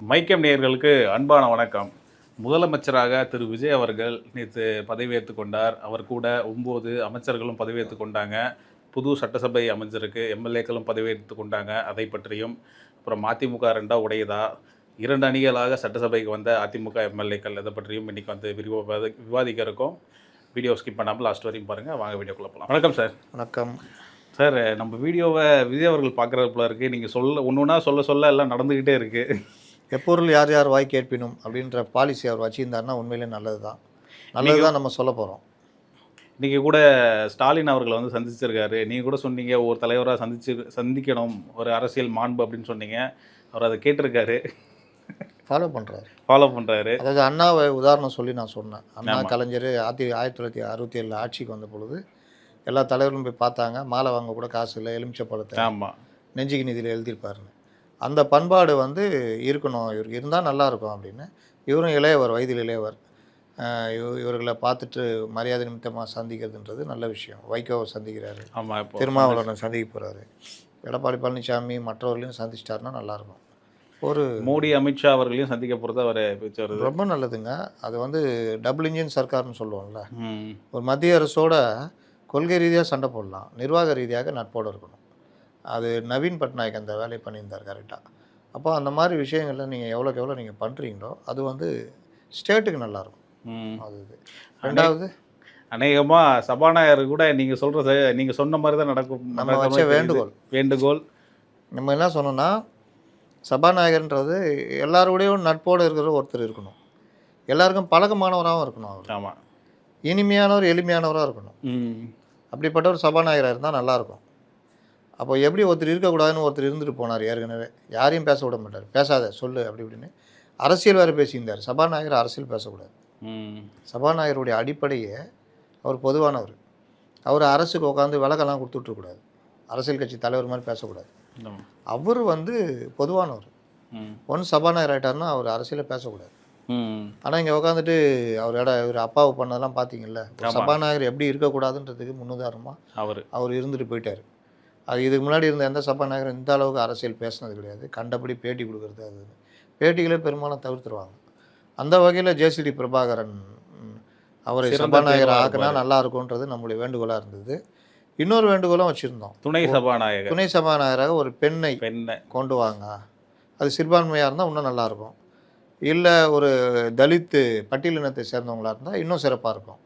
மைக்கம் நேயர்களுக்கு அன்பான வணக்கம். முதலமைச்சராக திரு விஜய் அவர்கள் நேற்று பதவியேற்றுக் கொண்டார். அவர் கூட 9 அமைச்சர்களும் பதவியேற்றுக் கொண்டாங்க. புது சட்டசபை அமைஞ்சிருக்கு. எம்எல்ஏக்களும் பதவியேற்றுக் கொண்டாங்க. அதை பற்றியும், அப்புறம் அதிமுக 2ஆ உடையதா, 2 அணிகளாக சட்டசபைக்கு வந்த அதிமுக எம்எல்ஏக்கள் இதை பற்றியும் இன்றைக்கி வந்து விரிவாக விவாதிக்க இருக்கோம். வீடியோ ஸ்கிப் பண்ணாமல் லாஸ்ட் வரையும் பாருங்கள். வாங்க வீடியோக்குள்ள போகலாம். வணக்கம் சார். வணக்கம் சார். நம்ம வீடியோவை விஜய் அவர்கள் பார்க்குறது போல இருக்குது. நீங்கள் ஒன்று ஒன்றா சொல்ல எல்லாம் நடந்துக்கிட்டே இருக்குது. எப்பொருள் யார் யார் வாய் கேட்பினும் அப்படின்ற பாலிசி அவர் வச்சுருந்தாருன்னா உண்மையிலே நல்லது தான் நம்ம சொல்ல போகிறோம். இன்றைக்கி கூட ஸ்டாலின் அவர்களை வந்து சந்திச்சிருக்காரு. நீங்கள் கூட சொன்னீங்க ஒரு தலைவராக சந்திக்கணும், ஒரு அரசியல் மாண்பு அப்படின்னு சொன்னீங்க. அவர் அதை கேட்டிருக்காரு, ஃபாலோ பண்ணுறாரு. அதாவது அண்ணாவை உதாரணம் சொல்லி நான் சொன்னேன். அண்ணா கலைஞர் 1967 ஆட்சிக்கு வந்த பொழுது எல்லா தலைவர்களும் போய் பார்த்தாங்க. மாலை வாங்க கூட காசு இல்லை, எலுமிச்சை பழத்தை ஆமாம் நெஞ்சுக்கு நிதியில் எழுதியிருப்பாருன்னு. அந்த பண்பாடு வந்து இருக்கணும், இவருக்கு இருந்தால் நல்லாயிருக்கும் அப்படின்னு. இவரும் இளையவர், வயதில் இளையவர். இவர்களை பார்த்துட்டு மரியாதை நிமித்தமாக சந்திக்கிறதுன்றது நல்ல விஷயம். வைகோவை சந்திக்கிறாரு, திருமாவளவனை சந்திக்க போகிறாரு, எடப்பாடி பழனிசாமி மற்றவர்களையும் சந்திச்சிட்டாருன்னா நல்லாயிருக்கும். ஒரு மோடி அமித்ஷா அவர்களையும் சந்திக்க போகிறது அவர் பேச்சு வருது. ரொம்ப நல்லதுங்க. அது வந்து டபுள் இன்ஜின் சர்க்கார்னு சொல்லுவோம்ல. ஒரு மத்திய அரசோட கொள்கை ரீதியாக சண்டை போடலாம், நிர்வாக ரீதியாக நட்போடு இருக்கணும். அது நவீன் பட்நாயக் அந்த வேலையை பண்ணியிருந்தார் கரெக்டாக. அப்போ அந்த மாதிரி விஷயங்களில் நீங்கள் எவ்வளோக்கு எவ்வளோ நீங்கள் பண்ணுறீங்களோ அது வந்து ஸ்டேட்டுக்கு நல்லாயிருக்கும். அது இது. ரெண்டாவது, அநேகமாக சபாநாயகர் கூட நீங்கள் சொன்ன மாதிரி தான் நடக்கும். நம்ம வச்ச வேண்டுகோள் நம்ம என்ன சொன்னோன்னா, சபாநாயகர்ன்றது எல்லாரோடையும் நட்போடு இருக்கிற ஒருத்தர் இருக்கணும். எல்லாருக்கும் பழக்கமானவராகவும் இருக்கணும். அவர் ஆமாம், இனிமையானவர், எளிமையானவராக இருக்கணும். அப்படிப்பட்ட ஒரு சபாநாயகராக இருந்தால் நல்லாயிருக்கும். அப்போ எப்படி ஒருத்தர் இருக்கக்கூடாதுன்னு ஒருத்தர் இருந்துட்டு போனார். ஏற்கனவே யாரையும் பேச விட மாட்டார். பேசாத சொல்லு அப்படி இப்படின்னு அரசியல் வேறு பேசியிருந்தார். சபாநாயகர் அரசியல் பேசக்கூடாது. சபாநாயகருடைய அடிப்படையே அவர் பொதுவானவர். அவர் அரசுக்கு உட்காந்து விளக்கெல்லாம் கொடுத்துட்ருக்கூடாது. அரசியல் கட்சி தலைவர் மாதிரி பேசக்கூடாது. அவர் வந்து பொதுவானவர். சபாநாயகர் ஆகிட்டார்னா அவர் அரசியலை பேசக்கூடாது. ஆனால் இங்கே உட்காந்துட்டு இவர் அப்பாவை பண்ணதெல்லாம் பார்த்தீங்கல்ல. சபாநாயகர் எப்படி இருக்கக்கூடாதுன்றதுக்கு முன்னுதாரணமாக அவர் இருந்துட்டு போயிட்டார். அது இதுக்கு முன்னாடி இருந்த எந்த சபாநாயகரும் இந்த அளவுக்கு அரசியல் பேசினது கிடையாது. கண்டபடி பேட்டி கொடுக்குறது, அது பேட்டிகளே பெரும்பாலும் தவிர்த்துருவாங்க. அந்த வகையில் ஜேசிடி பிரபாகரன் அவரை சபாநாயகர் ஆக்கினா நல்லா இருக்கும்ன்றது நம்மளுடைய வேண்டுகோளாக இருந்தது. இன்னொரு வேண்டுகோளும் வச்சுருந்தோம். துணை சபாநாயகராக ஒரு பெண்ணை கொண்டு வாங்க. அது சிறுபான்மையாக இருந்தால் இன்னும் நல்லாயிருக்கும். இல்லை ஒரு தலித்து பட்டியலினத்தை சேர்ந்தவங்களாக இருந்தால் இன்னும் சிறப்பாக இருக்கும்.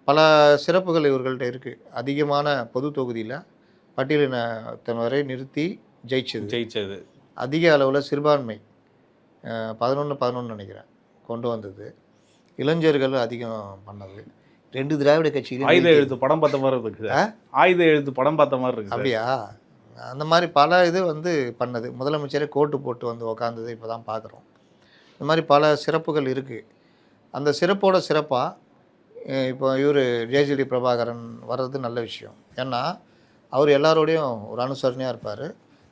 பல சிறப்புகள் இவர்கள்ட்ட இருக்குது. அதிகமான பொது தொகுதியில் பட்டியலினத்தினரை நிறுத்தி ஜெயிச்சது. அதிக அளவில் சிறுபான்மை 11 நினைக்கிறேன் கொண்டு வந்தது. இளைஞர்கள் அதிகம் பண்ணது. 2 திராவிட கட்சிகள் ஆயுத எழுத்து படம் பார்த்த மாதிரி இருக்குது. ஆயுத எழுத்து படம் பார்த்த மாதிரி இருக்குது. அப்படியா? அந்த மாதிரி பல இது வந்து பண்ணது. முதலமைச்சரே கோட்டு போட்டு வந்து உக்காந்தது இப்போ தான் பார்க்குறோம். இந்த மாதிரி பல சிறப்புகள் இருக்குது. அந்த சிறப்போட சிறப்பாக இப்போ இவர் ஜேசிடி பிரபாகரன் வர்றது நல்ல விஷயம். ஏன்னா அவர் எல்லாரோடையும் ஒரு அனுசரணையாக இருப்பார்.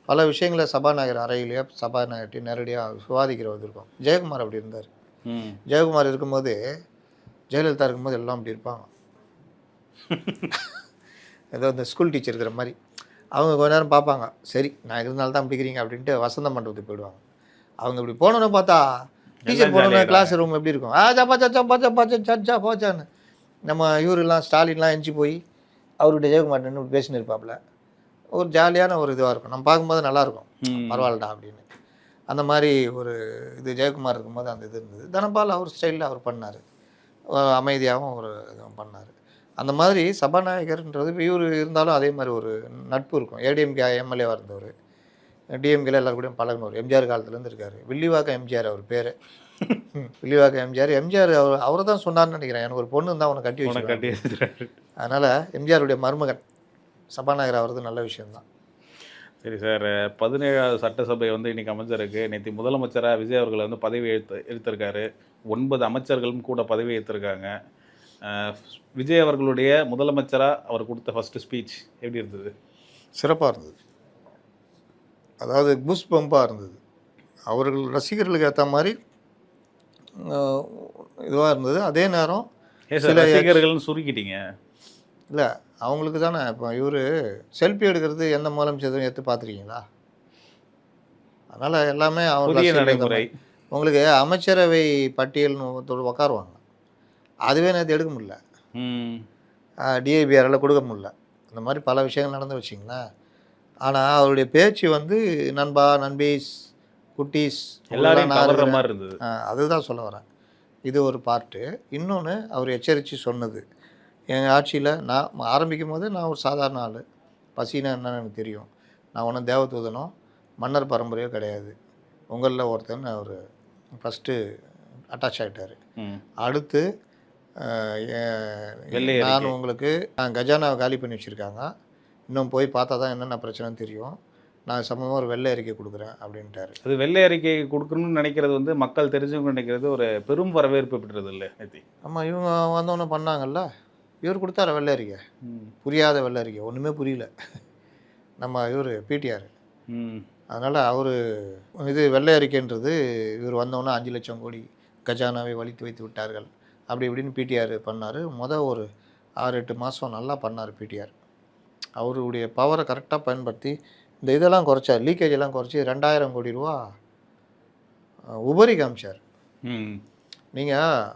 பல விஷயங்களை சபாநாயகர் அறையிலேயே சபாநாயகர்கிட்ட நேரடியாக விவாதிக்கிற வந்திருக்கோம். ஜெயக்குமார் அப்படி இருந்தார். ஜெயக்குமார் இருக்கும்போது, ஜெயலலிதா இருக்கும்போது எல்லாம் அப்படி இருப்பாங்க. ஏதோ இந்த ஸ்கூல் டீச்சர் இருக்கிற மாதிரி. அவங்க கொஞ்ச நேரம் பார்ப்பாங்க. சரி நான் இருந்தாலும் தான் பிடிக்கிறீங்க அப்படின்ட்டு வசந்த மண்டபத்துக்கு போயிடுவாங்க. அவங்க இப்படி போனோன்னு பார்த்தா டீச்சர் போனோன்னு கிளாஸ் ரூம் எப்படி இருக்கும், போச்சான்னு நம்ம இவரெல்லாம் ஸ்டாலின்லாம் எஞ்சி போய் அவருடைய ஜெயக்குமார் நின்று பேசின்னு இருப்பாப்புல. ஒரு ஜாலியான ஒரு இதுவாக இருக்கும். நம்ம பார்க்கும்போது நல்லாயிருக்கும், பரவாயில்லடா அப்படின்னு. அந்த மாதிரி ஒரு இது ஜெயக்குமார் இருக்கும்போது அந்த இது இருந்தது. தனபால் அவர் ஸ்டைலில் அவர் பண்ணார். அமைதியாகவும் ஒரு இதுவும் பண்ணார். அந்த மாதிரி சபாநாயகர்ன்றது இவர் இருந்தாலும் அதே மாதிரி ஒரு நட்பு இருக்கும். ஏடிஎம்கே எம்எல்ஏவாக இருந்தவர். டிஎம்கேல எல்லாருக்கூடையும் பழகினவர். எம்ஜிஆர் காலத்துலேருந்து இருக்கார். வில்லிவாக்கம் எம்ஜிஆர் அவர் பேர். வில்லிவாக்கம் எம்ஜிஆர் அவரை தான் சொன்னார்னு நினைக்கிறேன். எனக்கு ஒரு பொண்ணு தான் அவனை கட்டி வச்சுருக்காரு. அதனால் எம்ஜிஆருடைய மருமகன் சபாநாயகர் ஆகிறது நல்ல விஷயம்தான். சரி சார். 17வது சட்டசபை வந்து இன்றைக்கி அமைஞ்சிருக்கு. நேற்று முதலமைச்சராக விஜய் அவர்களை வந்து பதவி எடுத்திருக்காரு. 9 அமைச்சர்களும் கூட பதவி ஏற்றிருக்காங்க. விஜய் அவர்களுடைய முதலமைச்சராக அவர் கொடுத்த ஃபஸ்ட்டு ஸ்பீச் எப்படி இருந்தது? சிறப்பாக இருந்தது. அதாவது பூஸ்ட் பம்பாக இருந்தது. அவர்கள் ரசிகர்களுக்கு ஏற்ற மாதிரி இதுவாக இருந்தது. அதே நேரம் சில ரசிகர்கள்னு சுருக்கிட்டீங்க. இல்லை, அவங்களுக்கு தானே. இப்போ இவர் செல்ஃபி எடுக்கிறது எந்த முதலமைச்சரும் எடுத்து பார்த்துருக்கீங்களா? அதனால் எல்லாமே அவர் நடைமுறை உங்களுக்கு அமைச்சரவை பட்டியல்னு ஒருத்தர் உட்காருவாங்க, அதுவே நேற்று எடுக்க முடியல. ம். டிஐபிஆரால் கொடுக்க முடியல. இந்த மாதிரி பல விஷயங்கள் நடந்து வச்சிங்களேன். ஆனால் அவருடைய பேச்சு வந்து நண்பா, நண்பீஸ், குட்டீஸ் எல்லாரையும் நான் கவர்ற இருக்கிறேன். மாதிரி இருந்தது. அதுதான் சொல்ல வரேன். இது ஒரு பார்ட்டு. இன்னொன்று அவர் எச்சரித்து சொன்னது, எங்கள் ஆட்சியில் நான் ஆரம்பிக்கும் போது நான் ஒரு சாதாரண ஆள், பசினா என்னன்னு எனக்கு தெரியும், நான் ஒன்றும் தேவதூதனோ மன்னர் பரம்பரையோ கிடையாது, உங்களில் ஒருத்தன் அவர் ஃபஸ்ட்டு அட்டாச் ஆகிட்டார். ம். அடுத்து வெள்ளை நான் அறிக்கை. உங்களுக்கு கஜானாவை காலி பண்ணி வச்சுருக்காங்க, இன்னும் போய் பார்த்தா தான் என்னென்ன பிரச்சனைன்னு தெரியும், நான் சம்பந்தமாக ஒரு வெள்ளை அறிக்கை கொடுக்குறேன் அப்படின்ட்டாரு. அது வெள்ளை அறிக்கை கொடுக்கணும்னு நினைக்கிறது வந்து மக்கள் தெரிஞ்சவங்க நினைக்கிறது ஒரு பெரும் வரவேற்பு பெற்றது இல்லை நேத்தி. ஆமாம், இவங்க வந்தோன்னே பண்ணாங்கல்ல, இவர் கொடுத்தார வெள்ளை அறிக்கை, ம். புரியாத வெள்ளை அறிக்கை, ஒன்றுமே புரியல நம்ம இவர் பிடிஆர். ம். அதனால் அவர் இது வெள்ளை அறிக்கைன்றது இவர் வந்தோன்னே 5 லட்சம் கோடி கஜானாவை வலித்து வைத்து விட்டார்கள் அப்படி இப்படின்னு பிடிஆர் பண்ணார். ஒரு 6-8 மாதம் நல்லா பண்ணார் பிடிஆர். அவருடைய பவரை கரெக்டாக பயன்படுத்தி இந்த இதெல்லாம் குறைச்சார், லீக்கேஜ் எல்லாம் குறைச்சி 2000 கோடி ரூபா உபரி காமிச்சார். ம். நீங்கள்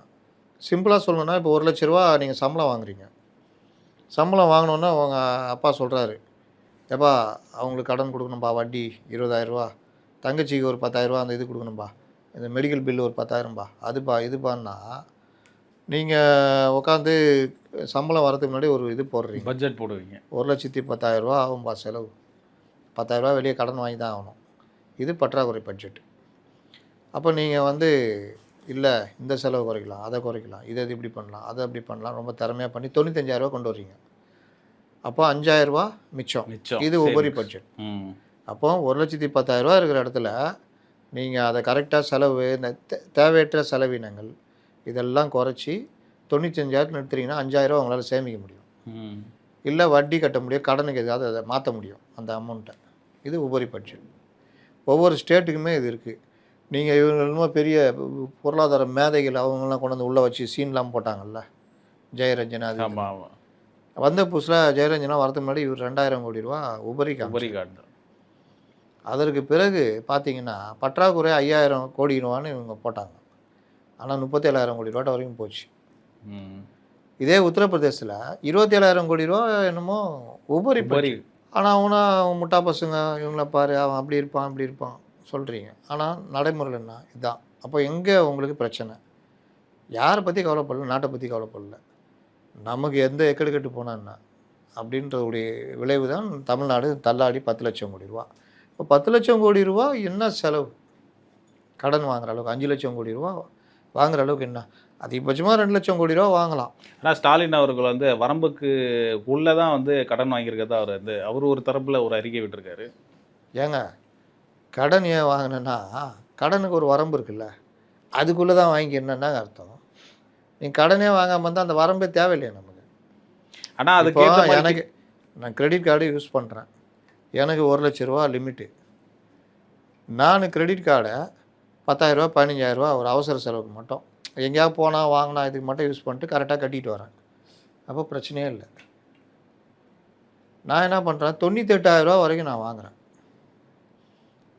சிம்பிளாக சொல்லணுன்னா, இப்போ 1 லட்ச ரூபா நீங்கள் சம்பளம் வாங்குறீங்க, சம்பளம் வாங்கினோன்னா உங்கள் அப்பா சொல்கிறாரு, ஏப்பா அவங்களுக்கு கடன் கொடுக்கணும்பா, வட்டி 20,000 ரூபா, தங்கச்சிக்கு ஒரு 10,000 ரூபா அந்த இது கொடுக்கணும்பா, இந்த மெடிக்கல் பில்லு ஒரு 10,000பா, அதுப்பா இதுப்பான்னா நீங்கள் உட்காந்து சம்பளம் வரதுக்கு முன்னாடி ஒரு இது போடுறீங்க, பட்ஜெட் போடுவீங்க. 1,10,000 ரூபா ஆகும்பா செலவு, 10,000 ரூபா வெளியே கடன் வாங்கி தான் ஆகணும், இது பற்றாக்குறை பட்ஜெட். அப்போ நீங்கள் வந்து இல்லை இந்த செலவு குறைக்கலாம், அதை குறைக்கலாம், இதை இப்படி பண்ணலாம், அதை அப்படி பண்ணலாம், ரொம்ப திறமையாக பண்ணி 95,000 ரூபா கொண்டு வர்றீங்க. அப்போ 5,000 ரூபா மிச்சம், இது உபரி பட்ஜெட். அப்போ 1,10,000 ரூபா இருக்கிற இடத்துல நீங்கள் அதை கரெக்டாக செலவு, இந்த தேவையற்ற செலவினங்கள் இதெல்லாம் குறைச்சி 95,000 நிறுத்துறீங்கன்னா 5,000 ரூபா உங்களால் சேமிக்க முடியும். இல்லை வட்டி கட்ட முடியும், கடனுக்கு எதாவது அதை மாற்ற முடியும் அந்த அமௌண்ட்டை. இது உபரி பட்ஜெட். ஒவ்வொரு ஸ்டேட்டுக்குமே இது இருக்குது. நீங்கள் இவங்க என்னமோ பெரிய பொருளாதார மேதைகள் அவங்களாம் கொண்டு வந்து உள்ளே வச்சு சீன்லாம் போட்டாங்கல்ல, ஜெயரஞ்சனா, அது ஆமாம் ஆமாம். வந்த புதுசில் ஜெயரஞ்சனா வரதுக்கு முன்னாடி இவர் 2,000 கோடி ரூபா உபரி காட்டு. அதற்கு பிறகு பார்த்தீங்கன்னா பற்றாக்குறை 5,000 கோடி ரூபான்னு இவங்க போட்டாங்க. ஆனால் 37,000 கோடி ரூபாட்ட வரைக்கும் போச்சு. இதே உத்தரப்பிரதேசத்தில் 27,000 கோடி ரூபா என்னமோ உபரி. ஆனால் அவன் முட்டா பசங்க இவங்கள பாரு, அவன் அப்படி இருப்பான் இப்படி இருப்பான் சொல்கிறீங்க. ஆனால் நடைமுறையில் என்ன இதுதான். அப்போ எங்கே உங்களுக்கு பிரச்சனை? யாரை பற்றி கவலைப்படல, நாட்டை பற்றி கவலைப்படல, நமக்கு எந்த எக்கடு கட்டு போனால் என்ன அப்படின்றதுடைய விளைவு தான் தமிழ்நாடு தள்ளாடி 10 லட்சம் கோடி ரூபா. இப்போ 10 லட்சம் கோடி ரூபா என்ன செலவு? கடன் வாங்குற அளவுக்கு 5 லட்சம் கோடி ரூபா வாங்குற அளவுக்கு என்ன, அதிகபட்சமாக 2 லட்சம் கோடி ரூபா வாங்கலாம். ஆனால் ஸ்டாலின் அவர்கள் வந்து வரம்புக்கு உள்ளே தான் வந்து கடன் வாங்கியிருக்கதா அவர் வந்து அவர் ஒரு தரப்பில் ஒரு அறிக்கை விட்டுருக்காரு. ஏங்க கடன் ஏன் வாங்கினேன்னா, கடனுக்கு ஒரு வரம்பு இருக்குல்ல, அதுக்குள்ளே தான் வாங்கிக்கணுன்னா அர்த்தம். நீங்கள் கடனே வாங்காமல் இருந்தால் அந்த வரம்பே தேவையில்லையா நமக்கு? ஆனால் அதுக்கு எனக்கு நான் கிரெடிட் கார்டு யூஸ் பண்ணுறேன், எனக்கு 1 லட்ச ரூபா லிமிட்டு. நான் கிரெடிட் கார்டை 10,000 ரூபா 15,000 ரூபா ஒரு அவசர செலவுக்கு மட்டும் எங்கேயாவது போனால் வாங்கினா இதுக்கு மட்டும் யூஸ் பண்ணிட்டு கரெக்டாக கட்டிட்டு வரேன். அப்போ பிரச்சனையே இல்லை. நான் என்ன பண்ணுறேன், 98,000 ரூபா வரைக்கும் நான் வாங்குகிறேன்,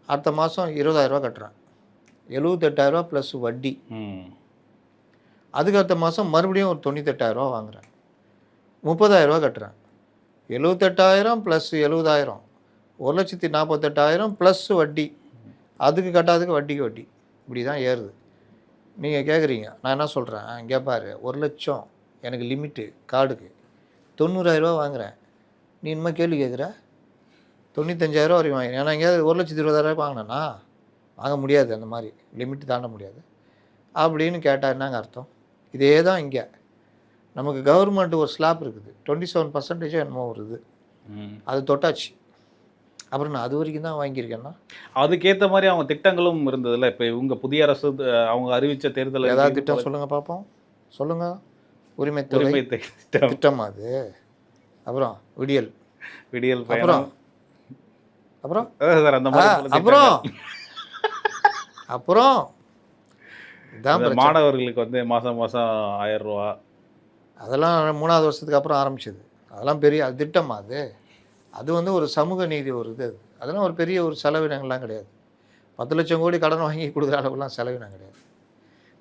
அடுத்த மாதம் 20,000 ரூபா கட்டுறேன், 78,000 ரூபா ப்ளஸ் வட்டி. அதுக்கு அடுத்த மாதம் மறுபடியும் ஒரு 98,000 ரூபா வாங்குகிறேன், 30,000 ரூபா கட்டுறேன், 78,000 ப்ளஸ் 70,000 1,48,000 ப்ளஸ் வட்டி, அதுக்கு கட்டாததுக்கு வட்டிக்கு வட்டி, இப்படி தான் ஏறுது. நீங்கள் கேட்குறீங்க, நான் என்ன சொல்கிறேன், இங்கே பாரு 1 லட்சம் எனக்கு லிமிட்டு கார்டுக்கு, 90,000 ரூபா வாங்குகிறேன், நீ இனிமேல் கேள்வி கேட்குற, 95,000 ரூபா வரைக்கும் வாங்கினேன். ஏன்னா எங்கேயாவது 1,20,000 வாங்கினேன்னா வாங்க முடியாது, அந்த மாதிரி லிமிட்டு தாண்ட முடியாது அப்படின்னு கேட்டால் என்னங்க அர்த்தம்? இதே தான் இங்கே நமக்கு கவர்மெண்ட் ஒரு ஸ்லாப் இருக்குது, 27% என்னமோ வருது, அது தொட்டாச்சு. அப்புறம் நான் அது வரைக்கும் தான் வாங்கியிருக்கேன்னா அதுக்கேற்ற மாதிரி அவங்க திட்டங்களும் இருந்ததில்ல. இப்போ இவங்க புதிய அரசு அவங்க அறிவித்த தேர்தல் ஏதாவது திட்டம் சொல்லுங்கள் பார்ப்போம், சொல்லுங்கள். உரிமை திட்டம் அது. அப்புறம் விடியல் அப்புறம் அப்புறம் அப்புறம் அப்புறம் இதான் மாணவர்களுக்கு வந்து மாதம் 1,000 ரூபா, அதெல்லாம் 3வது வருஷத்துக்கு அப்புறம் ஆரம்பிச்சது. அதெல்லாம் பெரிய அது திட்டமா அது? அது வந்து ஒரு சமூக நீதி ஒரு இது. அதெல்லாம் ஒரு பெரிய ஒரு செலவினங்கள்லாம் கிடையாது. 10 லட்சம் கோடி கடன் வாங்கி கொடுக்குற அளவுக்குலாம் செலவினம் கிடையாது.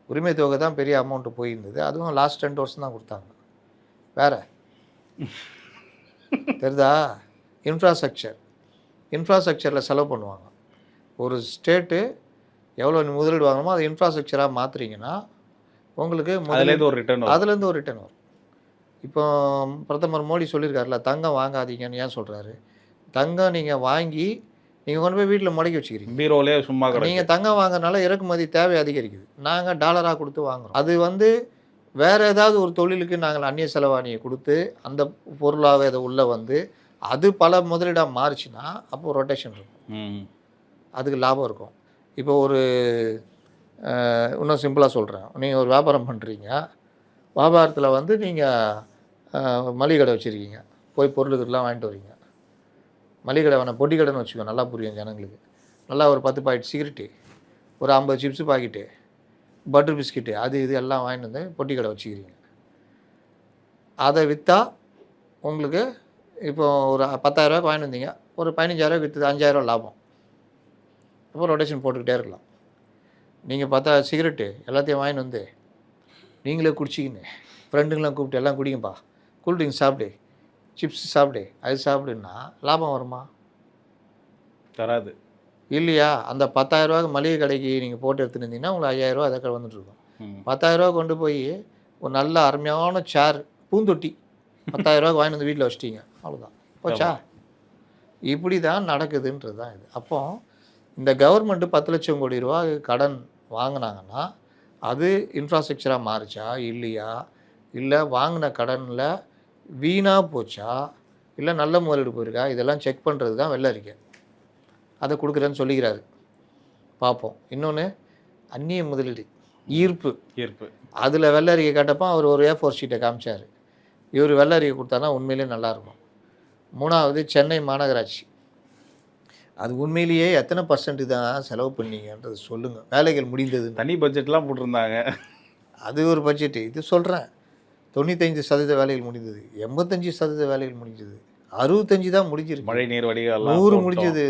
உரிமை தொகை தான் பெரிய அமௌண்ட்டு போயிருந்தது. அதுவும் லாஸ்ட் 2 வருஷம் தான் கொடுத்தாங்க. வேற தெரியுதா? இன்ஃப்ராஸ்ட்ரக்சரில் செலவு பண்ணுவாங்க. ஒரு ஸ்டேட்டு எவ்வளோ முதலீடு வாங்கணுமோ அதை இன்ஃப்ராஸ்ட்ரக்சராக மாற்றுறீங்கன்னா உங்களுக்கு அதுலேருந்து ஒரு ரிட்டர்ன் அதுலேருந்து ஒரு ரிட்டர்ன் வரும். இப்போ பிரதமர் மோடி சொல்லியிருக்காருல, தங்கம் வாங்காதீங்கன்னு ஏன் சொல்கிறாரு? தங்கம் நீங்கள் வாங்கி நீங்கள் கொண்டு போய் வீட்டில் முடக்கி வச்சுக்கிறீங்க. பீரோலே சும்மா நீங்கள் தங்கம் வாங்குறதுனால இறக்குமதி தேவை அதிகரிக்குது. நாங்கள் டாலராக கொடுத்து வாங்குகிறோம். அது வேறு ஏதாவது ஒரு தொழிலுக்கு நாங்கள் அந்நிய செலவாணியை கொடுத்து அந்த பொருளாக இதை உள்ளே அது பல முதலீடாக மாறுச்சுன்னா அப்போது ரொட்டேஷன் இருக்கும், அதுக்கு லாபம் இருக்கும். இப்போ இன்னும் சிம்பிளாக சொல்கிறேன். நீங்கள் ஒரு வியாபாரம் பண்ணுறீங்க, வியாபாரத்தில் நீங்கள் மளிகை கடை வச்சுருக்கீங்க, போய் பொருளுக்கெல்லாம் வாங்கிட்டு வரீங்க. மளிகை கடை வேணாம், பொட்டி கடைன்னு வச்சுக்கோ, நல்லா புரியும் ஜனங்களுக்கு. நல்லா ஒரு 10 பாக்கெட் சிகரெட்டு, ஒரு 50 சிப்ஸு பாக்கெட்டு, பட்டர் பிஸ்கெட்டு, அது இது எல்லாம் வாங்கிட்டு வந்து பொட்டி கடை வச்சுக்கிறீங்க. அதை விற்றா உங்களுக்கு இப்போ ஒரு 10,000 வாங்கிட்டு வந்தீங்க, ஒரு 15,000 விற்றுது, 5,000 லாபம். அப்போ ரொட்டேஷன் போட்டுக்கிட்டே இருக்கலாம். நீங்கள் பார்த்தா சிகரெட்டு எல்லாத்தையும் வாங்கிட்டு வந்து நீங்களே குடிச்சிக்கின்னு ஃப்ரெண்டுங்களாம் கூப்பிட்டு எல்லாம் குடிங்கப்பா, கூல்ட்ரிங்க்ஸ் சாப்பிடு, சிப்ஸ் சாப்பிடு, அது சாப்பிடுன்னா லாபம் வருமா? தராது இல்லையா? அந்த 10,000 மளிகை கடைக்கு நீங்கள் போட்டு எடுத்துன்னு இருந்தீங்கன்னா உங்களுக்கு 5,000 அதை வந்துட்டுருக்கும். 10,000 கொண்டு போய் ஒரு நல்ல அருமையான சேர், பூந்தொட்டி 10,000 வாங்கிட்டு வந்து வீட்டில் வச்சிட்டீங்க, அவ்வளோதான் போச்சா? இப்படி தான் நடக்குதுன்றது தான் இது. அப்போ இந்த கவர்மெண்ட்டு 10 லட்சம் கோடி ரூபா கடன் வாங்கினாங்கன்னா அது இன்ஃப்ராஸ்ட்ரக்சராக மாறுச்சா இல்லையா, இல்லை வாங்கின கடனில் வீணாக போச்சா, இல்லை நல்ல முதலீடு போயிருக்கா, இதெல்லாம் செக் பண்ணுறது தான் வெள்ளை அறிக்கை. அதை கொடுக்குறேன்னு சொல்லிக்கிறாரு, பார்ப்போம். இன்னொன்று அந்நிய முதலீடு ஈர்ப்பு. அதில் வெள்ளை அறிக்கை கேட்டப்போ அவர் ஒரு A4 ஷீட்டை காமிச்சார். இவர் வெள்ளை அறிக்கை கொடுத்தாருன்னா உண்மையிலே நல்லாயிருக்கும். 3வது சென்னை மாநகராட்சி, அது உண்மையிலேயே எத்தனை % தான் செலவு பண்ணீங்கன்றது சொல்லுங்கள். வேலைகள் முடிந்தது, தனி பட்ஜெட்லாம் போட்டிருந்தாங்க, அது ஒரு பட்ஜெட்டு. இது சொல்கிறேன், 95% வேலைகள் முடிந்தது, 85% வேலைகள் முடிஞ்சது, 65 தான் முடிஞ்சிருக்கு, மழை நீர் வடிகால் 100 முடிஞ்சது.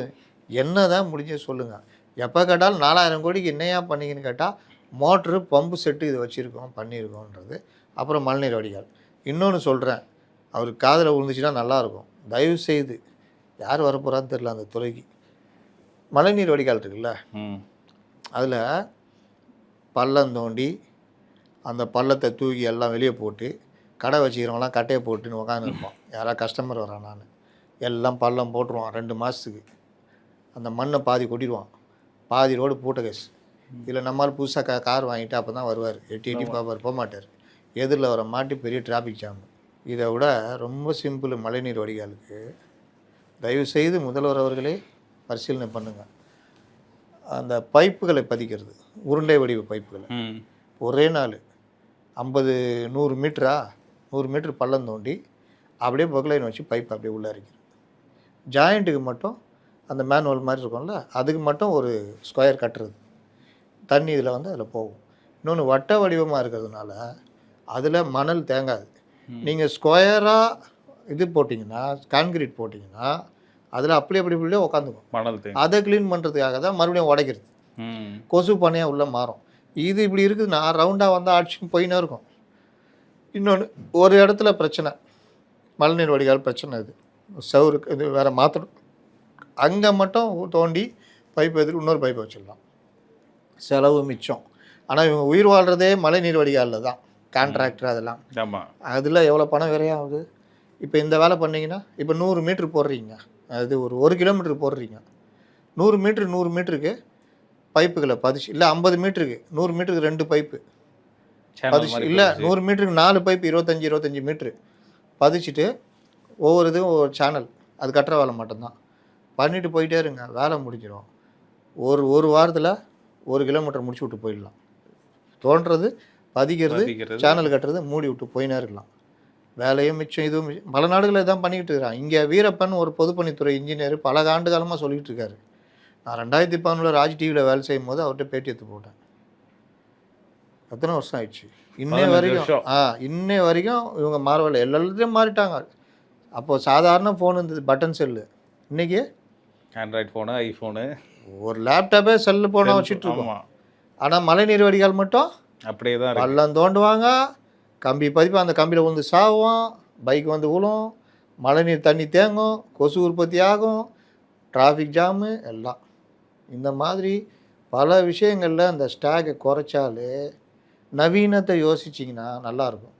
என்ன தான் முடிஞ்சது சொல்லுங்கள்? எப்போ கேட்டாலும் 4,000 கோடிக்கு என்னையா பண்ணிங்கன்னு கேட்டால் மோட்ரு பம்பு செட்டு இது வச்சுருக்கோம் பண்ணியிருக்கோன்றது. அப்புறம் மழைநீர் வடிகால். இன்னொன்று சொல்கிறேன், அவருக்கு காதில் விழுந்துச்சுன்னா நல்லாயிருக்கும். தயவுசெய்து யார் வரப்போகிறான்னு தெரில அந்த துறைக்கு. மழைநீர் வடிகால் இருக்குல்ல, அதில் பள்ளம் தோண்டி அந்த பள்ளத்தை தூக்கி எல்லாம் வெளியே போட்டு கடை வச்சுக்கிறவங்களாம் கட்டையை போட்டுன்னு உட்காந்துருப்போம். யாராவது கஸ்டமர் வரானான்னு எல்லாம் பள்ளம் போட்டுருவான். 2 மாதத்துக்கு அந்த மண்ணை பாதி கொட்டிடுவான், பாதி ரோடு பூட்ட கேஸ். இதில் நம்மளால் புதுசாக கார் வாங்கிட்டு அப்போ தான் வருவார், எட்டி பார்ப்பார், போக மாட்டார். எதிரில் வர மாட்டி பெரிய டிராஃபிக் ஜாம். இதை விட ரொம்ப சிம்பிள் மழைநீர் வடிகாலுக்கு. தயவுசெய்து முதல்வர் அவர்களே பரிசீலனை பண்ணுங்கள். அந்த பைப்புகளை பதிக்கிறது, உருண்டை வடிவ பைப்புகளை ஒரே நாள் 50-100 மீட்டரா 100 மீட்டர் பள்ளம் தோண்டி அப்படியே பக்லைன் வச்சு பைப் அப்படியே உள்ளே அரைக்கிறது. ஜாயிண்ட்டுக்கு மட்டும் அந்த மேனுவல் மாதிரி இருக்கும்ல, அதுக்கு மட்டும் ஒரு ஸ்கொயர் கட்டுறது, தண்ணி இதில் அதில் போகும். இன்னொன்று வட்ட வடிவமாக இருக்கிறதுனால அதில் மணல் தேங்காது. நீங்கள் ஸ்கொயராக இது போட்டிங்கன்னா, கான்கிரீட் போட்டிங்கன்னா அதில் அப்படியே உட்காந்துக்கும் மணல். அதை க்ளீன் பண்ணுறதுக்காக தான் மறுபடியும் உடைக்கிறது, கொசு பண்ணையாக உள்ளே மாறும். இது இப்படி இருக்குதுன்னா ரவுண்டாக வந்தால் அடிச்சுன்னு போயின்னு இருக்கும். இன்னொன்று ஒரு இடத்துல பிரச்சனை, மழைநீர் வடிகால் பிரச்சனை, இது சவுருக்கு இது வேறு மாற்றணும், அங்கே மட்டும் தோண்டி பைப் எடுத்து இன்னொரு பைப்பை வச்சிடலாம், செலவு மிச்சம். ஆனால் இவங்க உயிர் வாழ்கிறதே மழைநீர் வடிகாலில் தான், கான்ட்ராக்டர் அதெல்லாம். ஆமாம், அதில் எவ்வளோ பணம் விரையாகுது. இப்போ இந்த வேலை பண்ணிங்கன்னா இப்போ 100 மீட்ரு போடுறீங்க, அது ஒரு 1 கிலோமீட்டர் போடுறீங்க, 100 மீட்டருக்கு பைப்புகளை பதிச்சு, இல்லை 50 மீட்டருக்கு 100 மீட்டருக்கு 2 பைப்பு பதிச்சு, இல்லை 100 மீட்டருக்கு 4 பைப்பு 25 மீட்ரு பதிச்சுட்டு ஒவ்வொரு இதுவும் ஒரு சேனல், அது கட்டுற வேலை மட்டும்தான் பண்ணிட்டு போயிட்டே இருங்க, வேலை முடிஞ்சிடும். ஒரு வாரத்தில் 1 கிலோமீட்டர் முடிச்சு விட்டு போயிடலாம். தோன்றது, பதிக்கிறது, சேனல் கட்டுறது, மூடி விட்டு போயினே இருக்கலாம். வேலையும் மிச்சம், இதுவும் மிச்சம். பல நாடுகளில் இதான் பண்ணிக்கிட்டு இருக்கிறான். இங்கே வீரப்பன் ஒரு பொதுப்பணித்துறை இன்ஜினியர் பல ஆண்டு காலமாக சொல்லிகிட்டு இருக்காரு. நான் 2011 ராஜ் டிவியில் வேலை செய்யும் போது அவர்கிட்ட பேட்டி எடுத்து போட்டேன். எத்தனை வருஷம் ஆயிடுச்சு, இன்னே வரைக்கும் இவங்க மாறவில்லை. எல்லாத்தையும் மாறிட்டாங்க. அப்போது சாதாரண ஃபோன் இருந்தது, பட்டன் செல்லு. இன்றைக்கி ஆண்ட்ராய்டு ஃபோனு, ஐஃபோனு, ஒரு லேப்டாப்பே செல்லு போனால் வச்சுட்டு இருக்கோம். ஆமாம், ஆனால் மழைநீர் வடிகால் மட்டும் அப்படியே தான் இருக்கு. பள்ளம் தோண்டுவாங்க, கம்பி பதிப்பு அந்த கம்பியில் வந்து சாவும், பைக் வந்து விழும், மழைநீர் தண்ணி தேங்கும், கொசு உற்பத்தி ஆகும், டிராஃபிக் ஜாமு எல்லாம். இந்த மாதிரி பல விஷயங்களில் அந்த ஸ்டாகை குறைச்சாலே நவீனத்தை யோசிச்சிங்கன்னா நல்லாயிருக்கும்.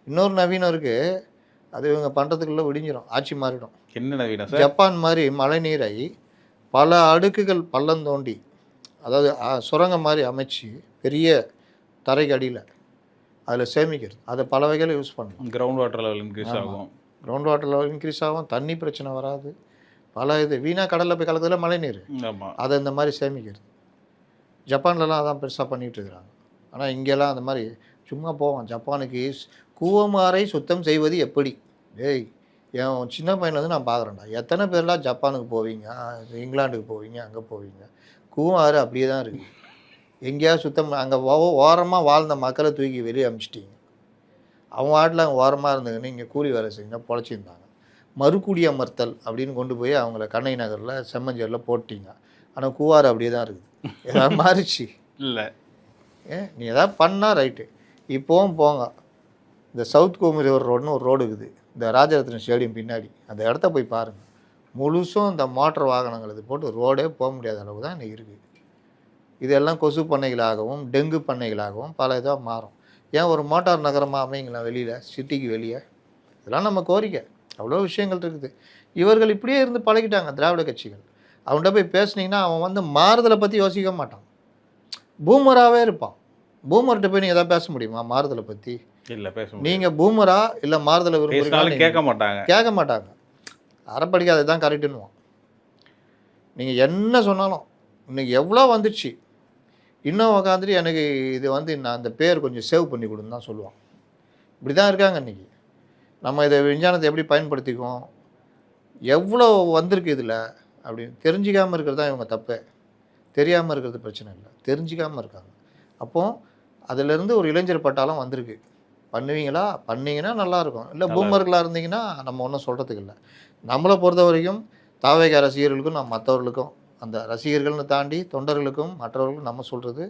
இன்னொரு நவீனம் இருக்குது, அது இவங்க பண்ணுறதுக்குள்ளே விடிஞ்சிடும், ஆட்சி மாறிடும். என்ன நவீனம் சார்? ஜப்பான் மாதிரி மழைநீரை பல அடுக்குகள் பள்ளம் தோண்டி, அதாவது சுரங்கம் மாதிரி அமைச்சு பெரிய தரைக்கு அடியில் அதில் சேமிக்கிறது. அதை பல வகையில் யூஸ் பண்ணலாம். கிரவுண்ட் வாட்டர் லெவல் இன்க்ரீஸ் ஆகும். கிரவுண்ட் வாட்டர் லெவல் இன்க்ரீஸ் ஆகும், தண்ணி பிரச்சனை வராது. பல இது வீணாக கடலில் போய் கலக்கிறதுல மழை நீர், ஆமாம், அதை இந்த மாதிரி சேமிக்கிறது. ஜப்பான்லலாம் அதான் பெருசாக பண்ணிகிட்டு இருக்கிறாங்க. ஆனால் இங்கெல்லாம் அந்த மாதிரி சும்மா போவோம். ஜப்பானுக்கு கூவமாறை சுத்தம் செய்வது எப்படி? ஏய், என் சின்ன பையன்லேருந்து நான் பார்க்குறேன்டா, எத்தனை பேர்லாம் ஜப்பானுக்கு போவீங்க, இங்கிலாந்துக்கு போவீங்க, அங்கே போவீங்க, கூவாறு அப்படியே தான் இருக்குது. எங்கேயாவது சுத்தம் அங்கே ஓரமாக வாழ்ந்த மக்களை தூக்கி வெளியே அனுப்பிச்சிட்டிங்க. அவங்க வாட்டில் அங்கே ஓரமாக இருந்துங்கன்னு இங்கே கூலி வேலை செஞ்சா பொழைச்சிருந்தாங்க. மறுகுடியமர்த்தல் அப்படின்னு கொண்டு போய் அவங்கள கண்ணகி நகரில் செம்மஞ்சேரியில் போட்டிங்க. ஆனால் கூவாறு அப்படியே தான் இருக்குது. ஏதாவது மாறிச்சு இல்லை. நீ எதாவது பண்ணால் ரைட்டு. இப்போவும் போங்க, இந்த சவுத் கோமரி ரோடுன்னு ஒரு ரோடு இருக்குது, இந்த ராஜரத்ன ஸ்டேடியம் பின்னாடி, அந்த இடத்த போய் பாருங்கள். முழுசும் இந்த மோட்டர் வாகனங்கள் இது போட்டு ரோடே போக முடியாத அளவு தான் இன்றைக்கி இருக்குது. இதெல்லாம் கொசு பண்ணைகளாகவும் டெங்கு பண்ணைகளாகவும் பல இதாக மாறும். ஏன் ஒரு மோட்டார் நகரமாக அமைங்களா வெளியில், சிட்டிக்கு வெளியே? இதெல்லாம் நம்ம கோரிக்கை. அவ்வளோ விஷயங்கள் இருக்குது. இவர்கள் இப்படியே இருந்து பழகிட்டாங்க திராவிட கட்சிகள். அவன்கிட்ட போய் பேசுனீங்கன்னா அவன் வந்து மாறுதலை பற்றி யோசிக்க மாட்டான், பூமராகவே இருப்பான். பூமர்கிட்ட போய் நீங்கள் எதாவது பேச முடியுமா மாறுதலை பற்றி? இல்லை, பேச முடியாது. நீங்கள் பூமரா இல்லை மாறுதலை விரும்புகிறீங்க? கேட்க மாட்டாங்க, கேட்க மாட்டாங்க. அறப்படிக்காது தான் கரெக்டுன்னுவான். நீங்கள் என்ன சொன்னாலும் இன்னைக்கு எவ்வளோ வந்துடுச்சு, இன்னும் உக்காந்துட்டு எனக்கு இது வந்து நான் அந்த பேர் கொஞ்சம் சேவ் பண்ணி கொடுன்னு தான் சொல்லுவான். இப்படி தான் இருக்காங்க இன்றைக்கி. நம்ம இதை விஞ்ஞானத்தை எப்படி பயன்படுத்திக்குவோம், எவ்வளோ வந்திருக்கு இதில் அப்படின்னு தெரிஞ்சிக்காமல் இருக்கிறது தான் இவங்க தப்பே. தெரியாமல் இருக்கிறது பிரச்சனை இல்லை, தெரிஞ்சிக்காமல் இருக்காங்க. அப்போது அதிலேருந்து ஒரு இளைஞர் பட்டாலும் வந்திருக்கு. பண்ணுவீங்களா? பண்ணிங்கன்னா நல்லாயிருக்கும். இல்லை பூமர்களாக இருந்தீங்கன்னா நம்ம ஒன்றும் சொல்கிறதுக்கு இல்லை. நம்மளை பொறுத்த வரைக்கும் தாவேக ரசிகர்களுக்கும் மற்றவர்களுக்கும், அந்த ரசிகர்கள்னு தாண்டி தொண்டர்களுக்கும் மற்றவர்களுக்கும் நம்ம சொல்கிறது,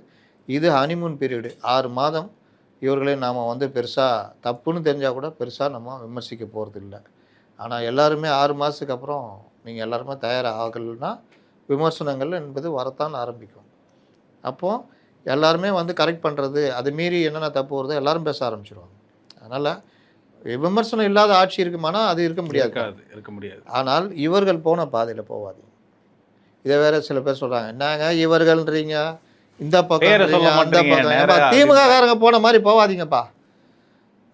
இது ஹனிமூன் பீரியடு. 6 மாதம் இவர்களே நாம் வந்து பெருசாக தப்புன்னு தெரிஞ்சால் கூட பெருசாக நம்ம விமர்சிக்க போகிறது இல்லை. ஆனால் எல்லாருமே 6 மாதத்துக்கு அப்புறம் நீங்கள் எல்லாருமே தயாராகலைன்னா விமர்சனங்கள் என்பது வரத்தான் ஆரம்பிக்கும். அப்போது எல்லாருமே வந்து கரெக்ட் பண்ணுறது, அது மீறி என்னென்ன தப்பு வருதோ எல்லாரும் பேச ஆரம்பிச்சிடுவாங்க. அதனால் விமர்சனம் இல்லாத ஆட்சி இருக்குமானா அது இருக்க முடியாது. ஆனால் இவர்கள் போன பாதையில் போவாதீங்க. இதை வேற சில பேர் சொல்கிறாங்க, என்னங்க இவர்கள்ன்றீங்க, இந்த பக்கம் அந்த பக்கம், திமுக வேறங்க போன மாதிரி போவாதீங்கப்பா.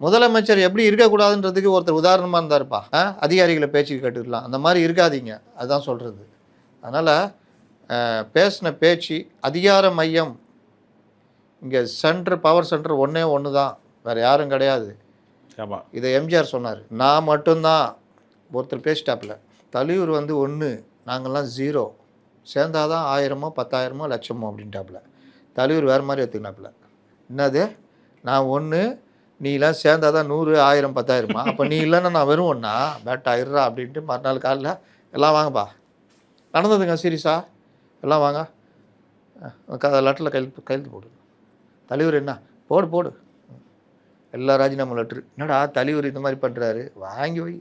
முதலமைச்சர் எப்படி இருக்கக்கூடாதுன்றதுக்கு ஒருத்தர் உதாரணமாக இருந்தாருப்பா. அதிகாரிகளை பேச்சு கேட்டுக்கலாம், அந்த மாதிரி இருக்காதீங்க, அதுதான் சொல்கிறது. அதனால் பேசின பேச்சு அதிகார மையம் இங்கே பவர் சென்டர் ஒன்று தான், வேறு யாரும் கிடையாது. ஆமாம், இதை எம்ஜிஆர் சொன்னார். நான் மட்டும்தான், ஒருத்தர் பேசிட்டாப்புல, தலைவர் வந்து 1, நாங்கள்லாம் 0, சேர்ந்தாதான் 1000மோ 10,000மோ லட்சமோ அப்படின்ட்டாப்புல. தலைவர் வேறு மாதிரி எடுத்துக்கினாப்புல. என்னது, நான் 1, நீலாம் சேர்ந்தாதான் 100, 1000, 10,000மா? அப்போ நீ இல்லைன்னா நான் வெறும் 1 பேட்டா இருறா அப்படின்ட்டு மறுநாள் காலையில் எல்லாம் வாங்கப்பா, நடந்ததுங்க சீரியஸா, எல்லாம் வாங்க, லெட்டரில் கையெழுத்து போடு. தலைவர் என்ன போடு எல்லா ராஜினாமா லெட்ரு. என்னடா தலைவர் இந்த மாதிரி பண்ணுறாரு, வாங்கி வை.